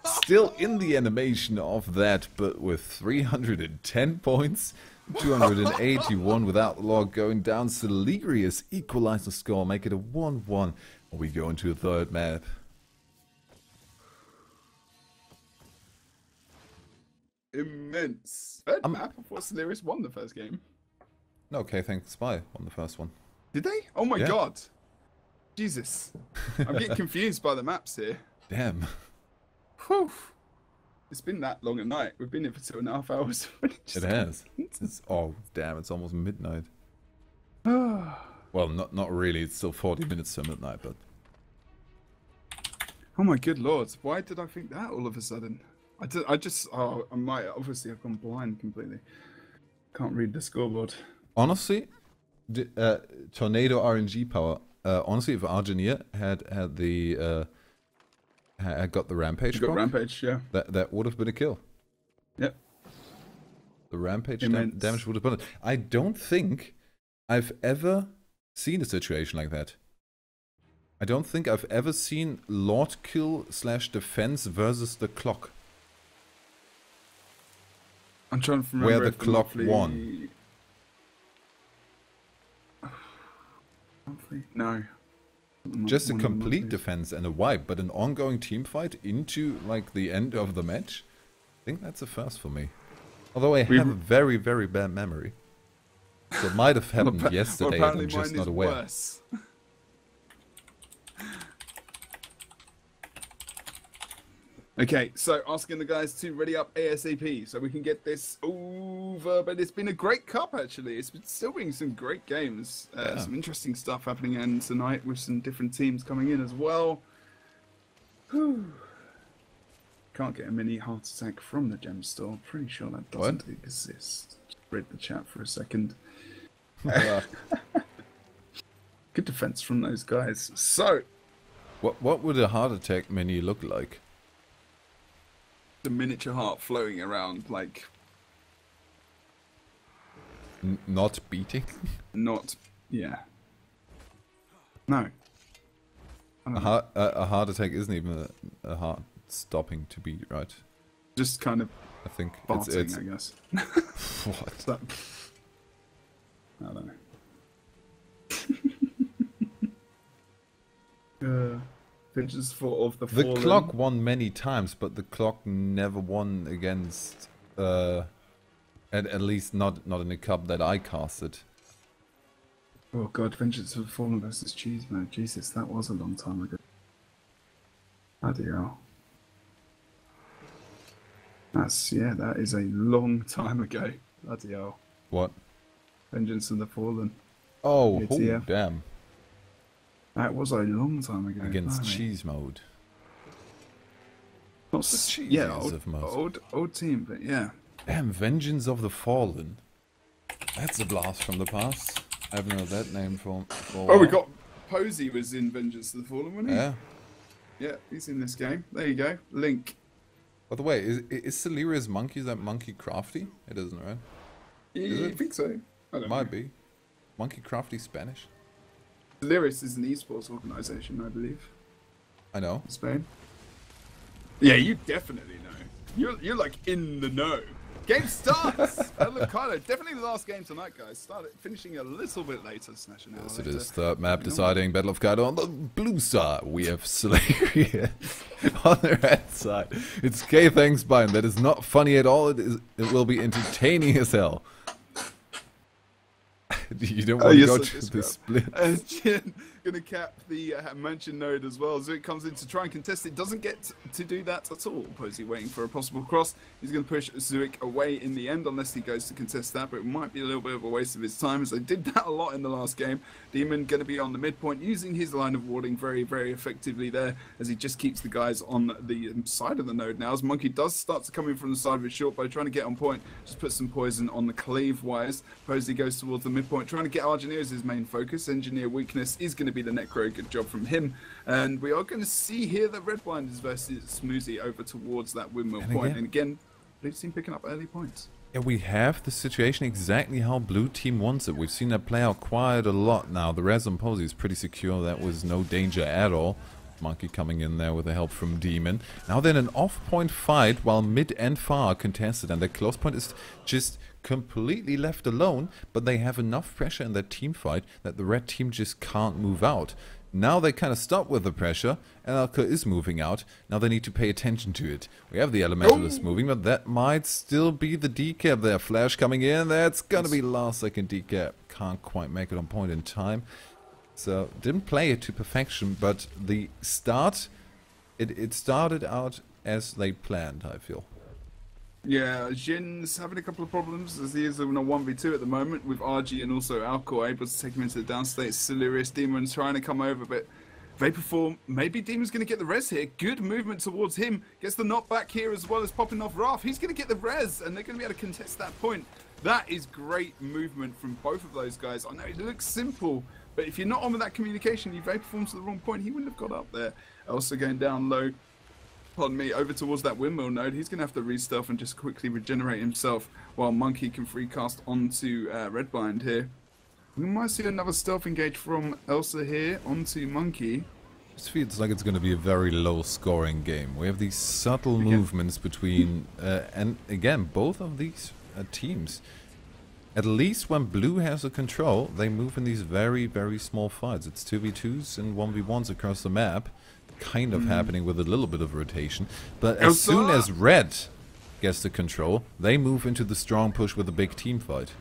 Still in the animation of that, but with 310 points. 281 without the Lord going down. Celerius equalize the score, make it a 1-1. We go into the third map. Immense. Third map before Celerius won the first game. No, KThxBye on the first one. Did they? Oh my Yeah. God. Jesus. I'm getting confused by the maps here. Damn. Whew. It's been that long a night. We've been here for 2.5 hours. It has. It's, oh, damn, it's almost midnight. Well, not really. It's still 40 minutes to midnight, but... Oh my good lord. Why did I think that all of a sudden? I might, obviously I've gone blind completely. Can't read the scoreboard. Honestly, Tornado RNG power. Honestly, if Argenier had got the rampage, You got rampage, yeah. that would have been a kill. Yep. The rampage Immense. damage would have been it. I don't think I've ever seen a situation like that. I don't think I've ever seen Lord kill / defense versus the clock. I'm trying to remember Where the if clock monthly... won. Monthly? No. Just a One of the complete monthlies. defense and a wipe, but an ongoing team fight into like the end of the match. I think that's a first for me. Although I have a very, very bad memory. So it might have happened yesterday and apparently I'm just mine not is aware. worse. Okay, so asking the guys to ready up ASAP so we can get this over. But it's been a great cup, actually. It's been still being some great games. Some interesting stuff happening in tonight with some different teams coming in as well. Whew. Can't get a mini heart attack from the gem store. Pretty sure that doesn't exist. Just read the chat for a second. Good defense from those guys. So, What would a heart attack mini look like? the miniature heart floating around, like, Not beating? not, yeah. No. I don't know. A heart attack isn't even a heart stopping to beat, right? Just kind of I think farting, it's I guess. what? So, I don't know. Vengeance of the The Fallen. clock won many times, but the clock never won against at least not in a cup that I casted. Oh god, Vengeance of the Fallen versus Cheesemore. Jesus, that was a long time ago. Bloody hell. That is a long time ago. Bloody hell. What? Vengeance of the Fallen. Oh, ATF. damn. That was a long time ago. Against blimey. cheese mode. Not the cheese yeah, of most. old team, but yeah. Damn, Vengeance of the Fallen. That's a blast from the past. I haven't heard that name for a while. Oh, we got Posey was in Vengeance of the Fallen, wasn't he? Yeah. Yeah, he's in this game. There you go. Link. By the way, is Celerius Monkey, is that Monkey Crafty? It isn't, right? Yeah, I think so. I don't Might know. be. Monkey Crafty Spanish? Celerius is an esports organization, I believe, I know. in Spain. Yeah, you definitely know. You're like in the know. Game starts! Look, Kylo, definitely the last game tonight, guys. Finishing a little bit later, snatching out. Yes, it is. Third map deciding Battle of Kaido on the blue side. We have Celerius on the red side. It's KThxBye, and that is not funny at all. It will be entertaining as hell. You don't want to go to the split. Jin gonna cap the mansion node as well. Zook comes in to try and contest it. Doesn't get to do that at all. Posey waiting for a possible cross. He's gonna push Zook away in the end unless he goes to contest that, but it might be a little bit of a waste of his time as they did that a lot in the last game. Demon gonna be on the midpoint using his line of warding very, very effectively there as he just keeps the guys on the side of the node now. As Monkey does start to come in from the side of his short bow, trying to get on point, just put some poison on the cleave wires. Posey goes towards the midpoint, trying to get Engineer as his main focus. Engineer weakness is going to be the Necro. Good job from him. And we are going to see here that Redblind is versus Smoothie over towards that windmill point. And again, blue team picking up early points. Yeah, we have the situation exactly how blue team wants it. We've seen that play out quite a lot now. The res on Posey is pretty secure. That was no danger at all. Monkey coming in there with the help from Demon. Now then an off-point fight while mid and far are contested, and the close point is just completely left alone, but they have enough pressure in that team fight that the red team just can't move out. Now they kind of stop with the pressure, and Alka is moving out. Now they need to pay attention to it. We have the Elementalist moving, but that might still be the decap there. Flash coming in, that's gonna be last second decap. Can't quite make it on point in time. So, didn't play it to perfection, but the start, it started out as they planned, I feel. Yeah, Jin's having a couple of problems as he is in a 1v2 at the moment with RG and also Alcor able to take him into the downstate. Celerius Demon's trying to come over, but Vaporform, maybe Demon's going to get the res here. Good movement towards him. Gets the knockback here as well as popping off Raph. He's going to get the res, and they're going to be able to contest that point. That is great movement from both of those guys. I know it looks simple, but if you're not on with that communication, you Vaporform to the wrong point, he wouldn't have got up there. Also going down low, pardon me, over towards that windmill node. He's going to have to re-stealth and just quickly regenerate himself while Monkey can free cast onto Redblind here. We might see another stealth engage from Elsa here onto Monkey. This feels like it's going to be a very low scoring game. We have these subtle movements between, and again, both of these teams. At least when blue has the control, they move in these very, very small fights. It's 2v2s and 1v1s across the map. Kind of happening with a little bit of rotation. But as soon as red gets the control, they move into the strong push with a big team fight.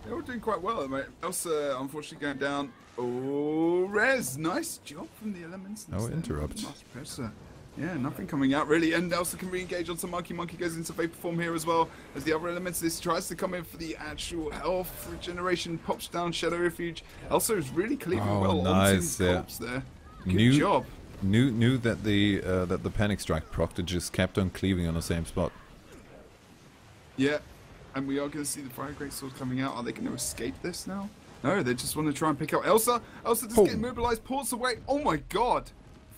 They were doing quite well at the moment. Elsa, unfortunately, going down. Oh, res! Nice job from the elements. No interrupt. Yeah, nothing coming out really, and Elsa can re-engage onto Monkey. Monkey goes into Vaporform here as well as the other elements. This tries to come in for the actual health regeneration, pops down Shadow Refuge. Elsa is really cleaving well nice. onto the corpse there. Good job. Knew that the panic strike proc just kept on cleaving on the same spot. Yeah, and we are going to see the Fire Greatsword coming out. Are they going to escape this now? No, they just want to try and pick out Elsa. Elsa just getting mobilized, ports away. Oh my god!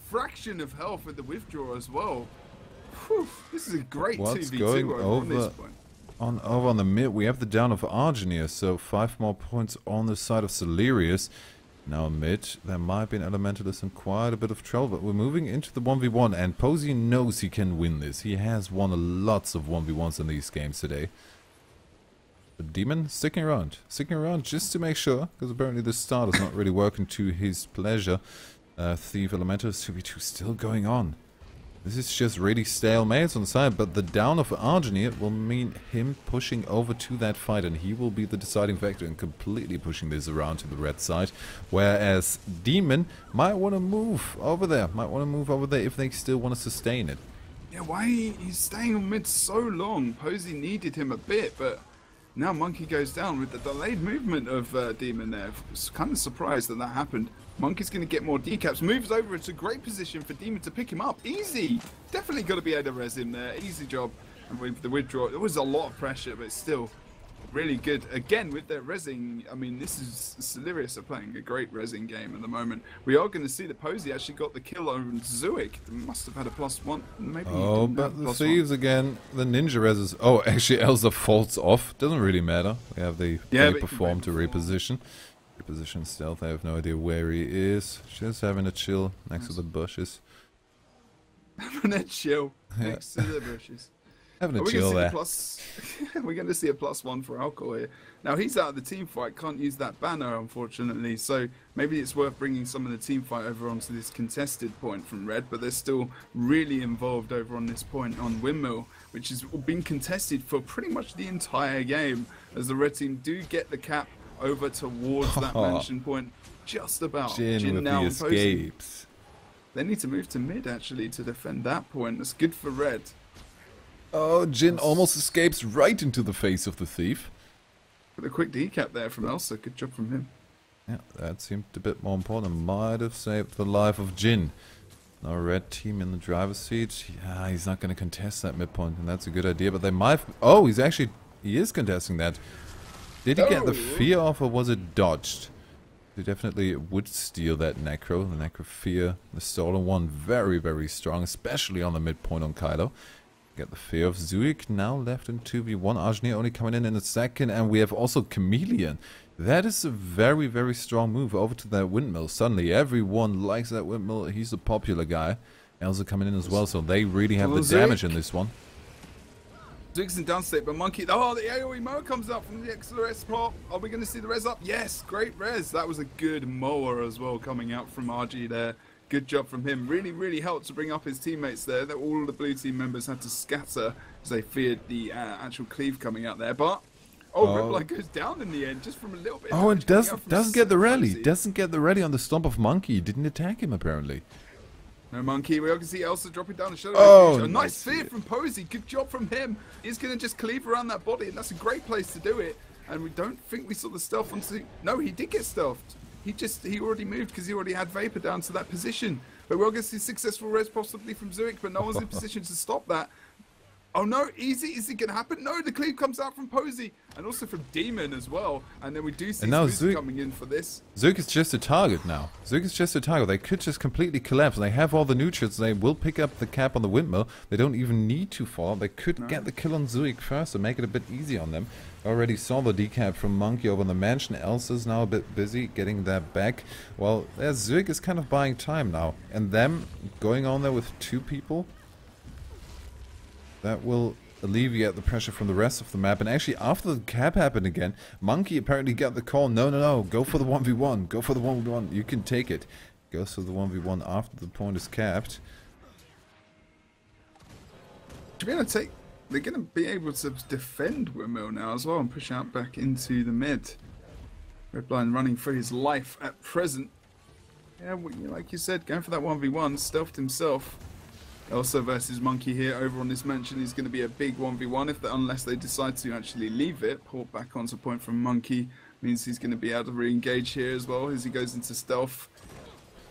Fraction of health with the withdraw as well. Whew, this is a great 2v2 over this point. Over on the mid, we have the down of Engineer, so 5 more points on the side of Celerius. Now mid, there might be an Elementalist in quite a bit of trouble, but we're moving into the 1v1, and Posey knows he can win this. He has won lots of 1v1s in these games today. But Demon sticking around just to make sure, because apparently the start is not really working to his pleasure. Thief Elementalist 2v2 still going on. This is just really stalemates on the side, but the down of Engineer will mean him pushing over to that fight, and he will be the deciding factor in completely pushing this around to the red side. Whereas Demon might want to move over there, if they still want to sustain it. Yeah, why he's staying on mid so long? Posey needed him a bit, but now Monkey goes down with the delayed movement of Demon there. I was kind of surprised that happened. Monkey's going to get more decaps. Moves over. It's a great position for Demon to pick him up. Easy. Definitely got to be able to res him there. Easy job. And with the withdraw, there was a lot of pressure, but still really good. Again, with their resing, I mean, this is Celerius are playing a great resing game at the moment. We are going to see that Posey actually got the kill on Zuik. Must have had a +1. Maybe. Oh, but the thieves again. The ninja reses. Oh, actually, Elsa faults off. Doesn't really matter. We have the Vaporform to reposition. Reposition stealth, I have no idea where he is. Just having a chill next to the bushes. Having a chill next to the bushes. Having a chill there. We're going to see a +1 for Alcohol here. Now, he's out of the team fight. Can't use that banner, unfortunately. So maybe it's worth bringing some of the team fight over onto this contested point from Red. But they're still really involved over on this point on Windmill, which has been contested for pretty much the entire game. As the Red team do get the cap over towards that mansion point. Just about. Jin with the escapes. They need to move to mid, actually, to defend that point. That's good for Red. Oh, Jin almost escapes right into the face of the thief. With a quick decap there from Elsa. Good job from him. Yeah, that seemed a bit more important. Might have saved the life of Jin. Now Red team in the driver's seat. Yeah, he's not going to contest that midpoint, and that's a good idea. But they might... Oh, he is contesting that. Did he get the fear off, or was it dodged? He definitely would steal that Necro. The Necro fear, the stolen one, very, very strong, especially on the midpoint on Kylo. Get the fear of Zuik, now left in 2v1. Ajni only coming in a second, and we have also Chameleon. That is a very, very strong move over to that windmill. Suddenly everyone likes that windmill. He's a popular guy. Elsa coming in as well, so they really have the damage in this one. Zuik's in downstate, but Monkey... Oh, the AoE Mower comes up from the Celerius spot. Are we going to see the res up? Yes, great res. That was a good mower as well coming out from RG there. Good job from him. Really, really helped to bring up his teammates there. That all of the blue team members had to scatter as they feared the actual cleave coming out there. But Ripline goes down in the end just from a little bit. Oh, and doesn't get the rally. Doesn't get the rally on the stomp of Monkey. Didn't attack him apparently. No Monkey. We can see Elsa dropping down the shadow. Oh, a nice fear from Posey. Good job from him. He's going to just cleave around that body, and that's a great place to do it. And we don't think we saw the stealth onto... No, he did get stealthed. He already moved because he already had Vapor down to that position. But we're going to see successful res possibly from Zuik, but no one's in position to stop that. Oh no, easy, is it going to happen? No, the cleave comes out from Posey and also from Demon as well. And then we do see Zuik coming in for this. Zuik is just a target now. Zuik is just a target. They could just completely collapse. They have all the neutrals. They will pick up the cap on the windmill. They don't even need to fall. They could get the kill on Zuik first and make it a bit easy on them. Already saw the decap from Monkey over in the mansion. Elsa's now a bit busy getting that back. Well, Zuik is kind of buying time now. And them going on there with 2 people, that will alleviate the pressure from the rest of the map. And actually, after the cap happened again, Monkey apparently got the call. No, go for the 1v1. Go for the 1v1. You can take it. Goes for the 1v1 after the point is capped. They're going to be able to defend Windmill now as well and push out back into the mid. Redline running for his life at present. Yeah, like you said, going for that 1v1, stealthed himself. Elsa versus Monkey here over on this mansion is going to be a big 1v1 unless they decide to actually leave it. Port back onto point from Monkey means he's going to be able to re-engage here as well as he goes into stealth.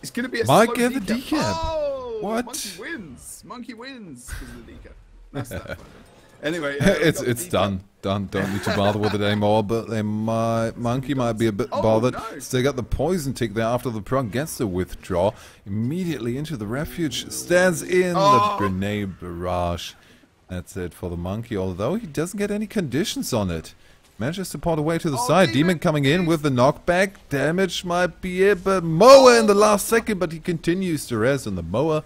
It's going to be a slow get the decap. Oh, what? Monkey wins. Monkey wins because of the decap. That's that fun. Anyway, it's done. Don't need to bother with it anymore. But Monkey might be a bit bothered. No. Still got the poison tick there after the proc gets the withdraw immediately into the refuge. Stands in the grenade barrage. That's it for the Monkey. Although he doesn't get any conditions on it. Manages to pot away to the side. Demon coming in with the knockback. Damage might be it, but Mower in the last second. But he continues to res on the Mower.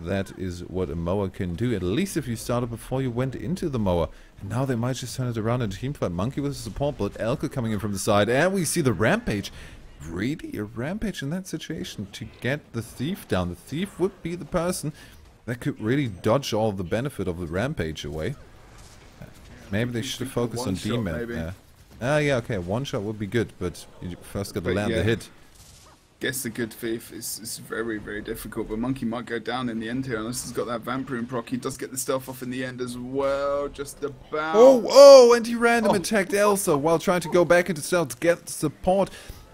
That is what a mower can do, at least if you started before you went into the mower. And now they might just turn it around into teamfight. Monkey with the support, but Elka coming in from the side. And we see the Rampage. Really? A Rampage in that situation to get the Thief down. The Thief would be the person that could really dodge all the benefit of the Rampage away. Maybe they should have focused on Demon. Yeah, okay, one shot would be good, but you first got to land the hit. Guess the good thief is very, very difficult, but Monkey might go down in the end here unless he's got that Vampirin proc. He does get the stealth off in the end as well, just about. Oh, and he random attacked Elsa while trying to go back into stealth to get support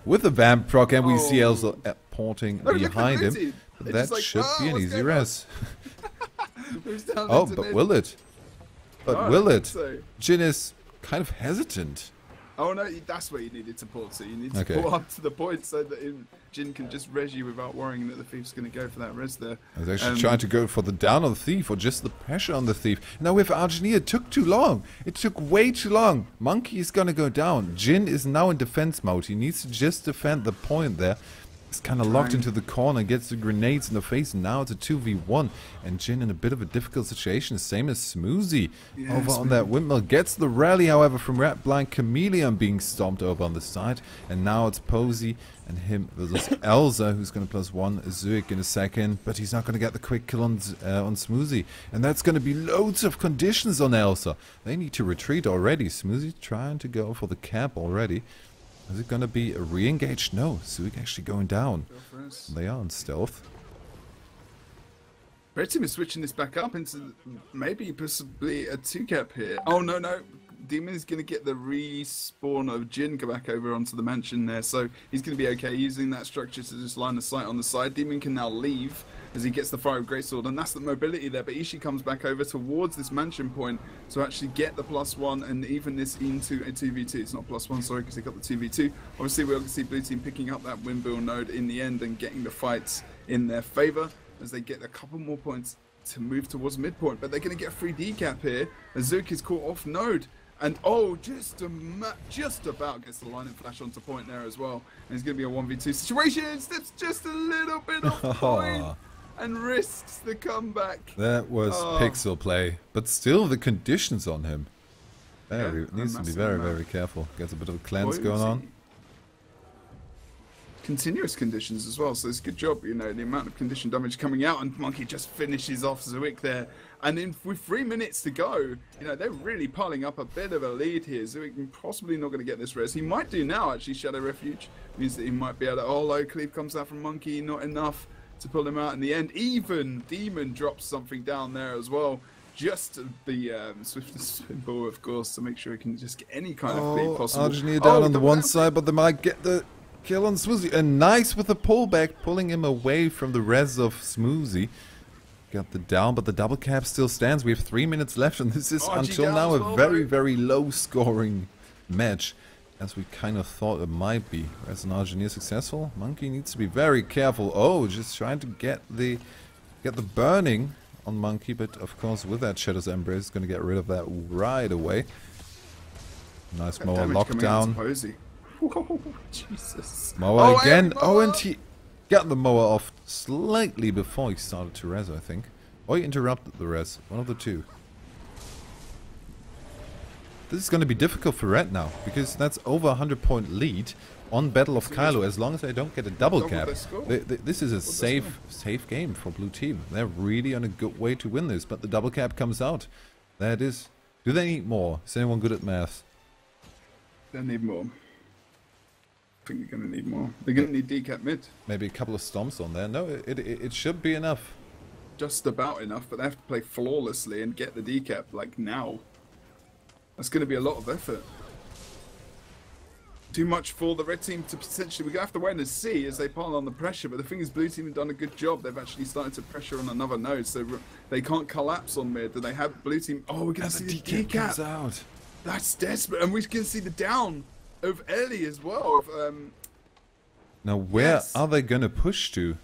with the Vamp proc, and we see Elsa porting behind him. But that should be an easy res. But will it? But will it? Jin is kind of hesitant. Oh no, that's where you needed to port to. You need to port up to the point so that Jin can just res you without worrying that the Thief's going to go for that res there. I was actually trying to go for the down on the Thief or just the pressure on the Thief. Now with Arginia, it took too long. It took way too long. Monkey is going to go down. Jin is now in defense mode. He needs to just defend the point there. He's kind of locked into the corner, gets the grenades in the face, and now it's a 2v1. And Jin in a bit of a difficult situation, same as Smoothie. Over on that windmill. Gets the rally, however, from Rat Blind Chameleon being stomped over on the side. And now it's Posey and him versus Elsa, who's going to +1 Zuik in a second. But he's not going to get the quick kill on Smoothie. And that's going to be loads of conditions on Elsa. They need to retreat already. Smoothie trying to go for the cap already. Is it going to be a re-engage? No, Zuik actually going down. They are on stealth. Red team is switching this back up into maybe possibly a 2-cap here. Oh, no, no. Demon is going to get the respawn of Jin go back over onto the mansion there. So he's going to be okay using that structure to just line of sight on the side. Demon can now leave as he gets the Fire of Greatsword. And that's the mobility there. But Ishii comes back over towards this mansion point to actually get the +1 and even this into a 2v2. It's not +1, sorry, because they got the 2v2. Obviously, we'll see Blue Team picking up that windmill node in the end and getting the fights in their favor as they get a couple more points to move towards midpoint. But they're going to get a free decap here as Zook is caught off node. And oh, just about gets the lightning flash onto point there as well. And it's going to be a 1v2 situation. Steps just a little bit off point and risks the comeback. That was pixel play, but still the conditions on him. Needs to be very, very careful. Gets a bit of a cleanse going on. Continuous conditions as well, so it's a good job, you know, the amount of condition damage coming out, and Monkey just finishes off Zuik there. And with 3 minutes to go, you know, they're really piling up a bit of a lead here. Zuik possibly not going to get this res. He might do now, actually. Shadow Refuge means that he might be able to... Oh, low cleave comes out from Monkey, not enough to pull him out in the end. Even Demon drops something down there as well. Just the swiftness symbol, of course, to make sure he can just get any kind of cleave possible. Arginia down on the one side, but they might get the... kill on Smoothie, and nice with the pullback, pulling him away from the res of Smoothie. Got the down, but the double cap still stands. We have 3 minutes left, and this is until now a very, very low scoring match, as we kind of thought it might be. As an Arginia successful, Monkey needs to be very careful. Oh, just trying to get the burning on Monkey, but of course with that Shadow's Embrace, going to get rid of that right away. Nice Moa lockdown. Whoa, Jesus. Moa again. Oh, and he got the Moa off slightly before he started to res, I think. Or he interrupted the res. One of the two. This is going to be difficult for Red now, because that's over a 100-point lead on Battle of Kylo, as long as they don't get a double cap. This is a safe game for Blue Team. They're really on a good way to win this, but the double cap comes out. There it is. Do they need more? Is anyone good at math? They need more. I think they're going to need more. They're going to need decap mid. Maybe a couple of stomps on there. No, it should be enough. Just about enough, but they have to play flawlessly and get the decap, like, now. That's going to be a lot of effort. Too much for the red team to potentially... We're going to have to wait and see as they pile on the pressure, but the thing is, blue team have done a good job. They've actually started to pressure on another node, so they can't collapse on mid. They have blue team... Oh, we're going to see the decap. Out. That's desperate, and we can see the down of Ellie as well. Now, where are they going to push to?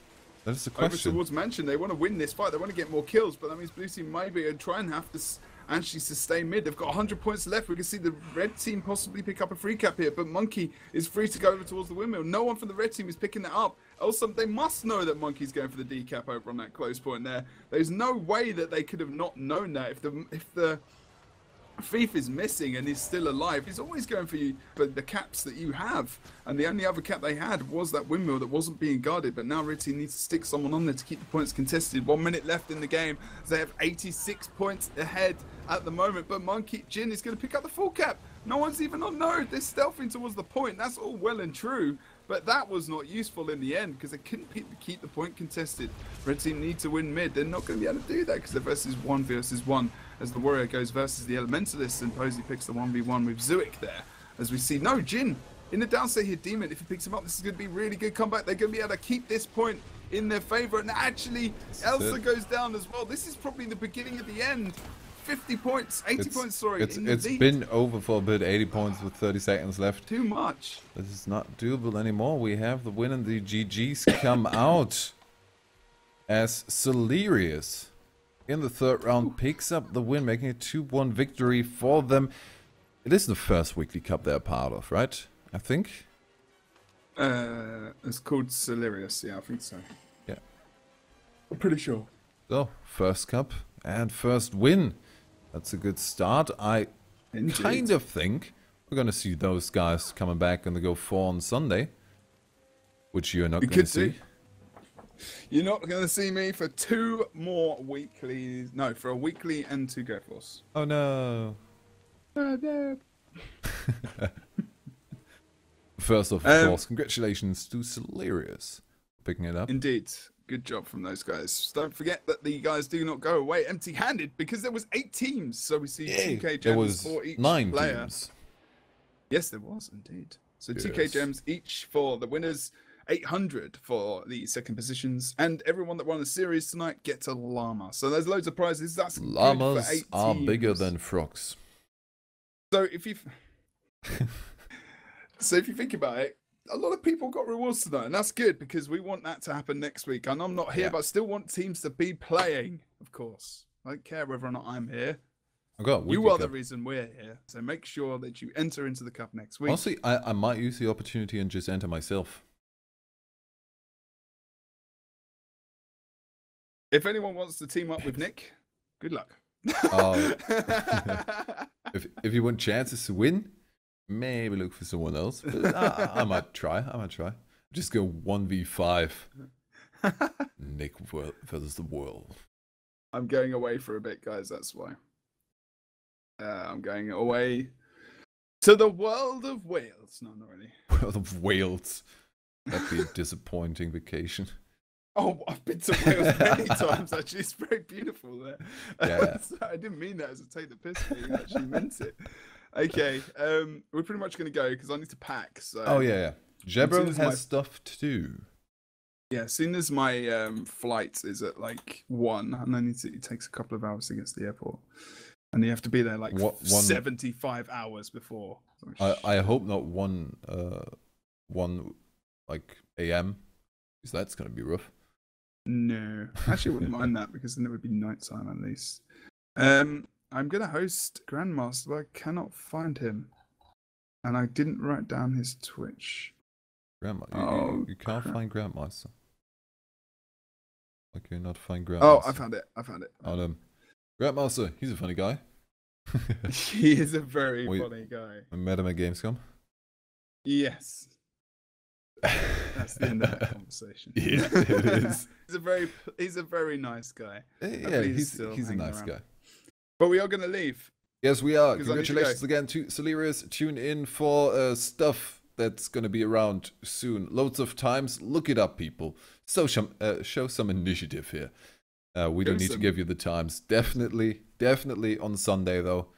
That's the question. Over towards Mansion. They want to win this fight. They want to get more kills, but that means blue team maybe and try and have to actually sustain mid. They've got 100 points left. We can see the red team possibly pick up a free cap here, but Monkey is free to go over towards the windmill. No one from the red team is picking that up. Also, they must know that Monkey's going for the decap over on that close point there. There's no way that they could have not known that. If the Thief is missing and he's still alive, he's always going for you, but the caps that you have, and the only other cap they had was that windmill that wasn't being guarded. But now Red Team needs to stick someone on there to keep the points contested. 1 minute left in the game. They have 86 points ahead at the moment, but Monkey Jin is going to pick up the full cap. No one's even on node. They're stealthing towards the point. That's all well and true, but that was not useful in the end because they couldn't keep the point contested. Red Team need to win mid. They're not going to be able to do that because they're versus 1 versus 1 as the Warrior goes versus the Elementalist, and Posey picks the 1v1 with Zuik there. As we see, no, Jin in the downstate here, Demon, if he picks him up, this is going to be a really good comeback. They're going to be able to keep this point in their favor, and actually Elsa goes down as well. This is probably the beginning of the end 50 points, 80 points, sorry. It's been over for a bit, 80 points with 30 seconds left. Too much. This is not doable anymore. We have the win and the GGs come out as Celerius in the third round picks up the win, making a 2-1 victory for them. It is the first Weekly Cup they're part of, right? I think. It's called Celerius, yeah, I think so. Yeah. I'm pretty sure. So, first cup and first win. That's a good start. I kind of think we're going to see those guys coming back in the Go 4 on Sunday. Which you're not going to see. You're not going to see me for 2 more weeklies. No, for a weekly and 2 Go Force. Oh no. Oh no. First of course, congratulations to Celerius for picking it up. Indeed. Good job from those guys. Don't forget that the guys do not go away empty-handed because there was 8 teams. So we see 2K gems for each 9 player. Teams. Yes, there was indeed. So yes. 2K gems each for the winners, 800 for the second positions, and everyone that won the series tonight gets a llama. So there's loads of prizes. That's llamas good for 8 are teams. bigger than frogs. So if you think about it, a lot of people got rewards tonight, and that's good because we want that to happen next week. And I'm not here, but I still want teams to be playing, of course. I don't care whether or not I'm here. You are the reason we're here. So make sure that you enter into the cup next week. Honestly, I might use the opportunity and just enter myself. If anyone wants to team up with Nick, good luck. If you want chances to win, maybe look for someone else. But I might try. Just go 1v5. Nick versus the world. I'm going away for a bit, guys. That's why. I'm going away to the world of Wales. No, not really. World of Wales. That'd be a disappointing vacation. Oh, I've been to Wales many times, actually. It's very beautiful there. Yeah. I didn't mean that as a take the piss thing. I actually meant it. Okay, we're pretty much going to go because I need to pack. So. Oh, yeah. Jebro has stuff to do. Yeah, as soon as my flight is at like 1, and then it takes a couple of hours to get to the airport. And you have to be there like 75 hours before. I hope not 1 like AM, because that's going to be rough. No, actually, I wouldn't mind that because then it would be nighttime at least. I'm going to host Grandmaster, but I cannot find him. And I didn't write down his Twitch. You can't find Grandmaster. Okay, not find Grandmaster. Oh, I found it. Grandmaster, he's a funny guy. He is a very funny guy. I met him at Gamescom. Yes. That's the end of that conversation. Yeah, it is. He's a very nice guy. Yeah, he's a nice guy. But we are going to leave. Yes, we are. Congratulations again to Celerius. Tune in for stuff that's going to be around soon. Loads of times. Look it up, people. So show some initiative here. We don't need to give you the times. Definitely on Sunday, though.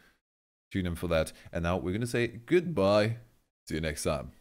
Tune in for that. And now we're going to say goodbye. See you next time.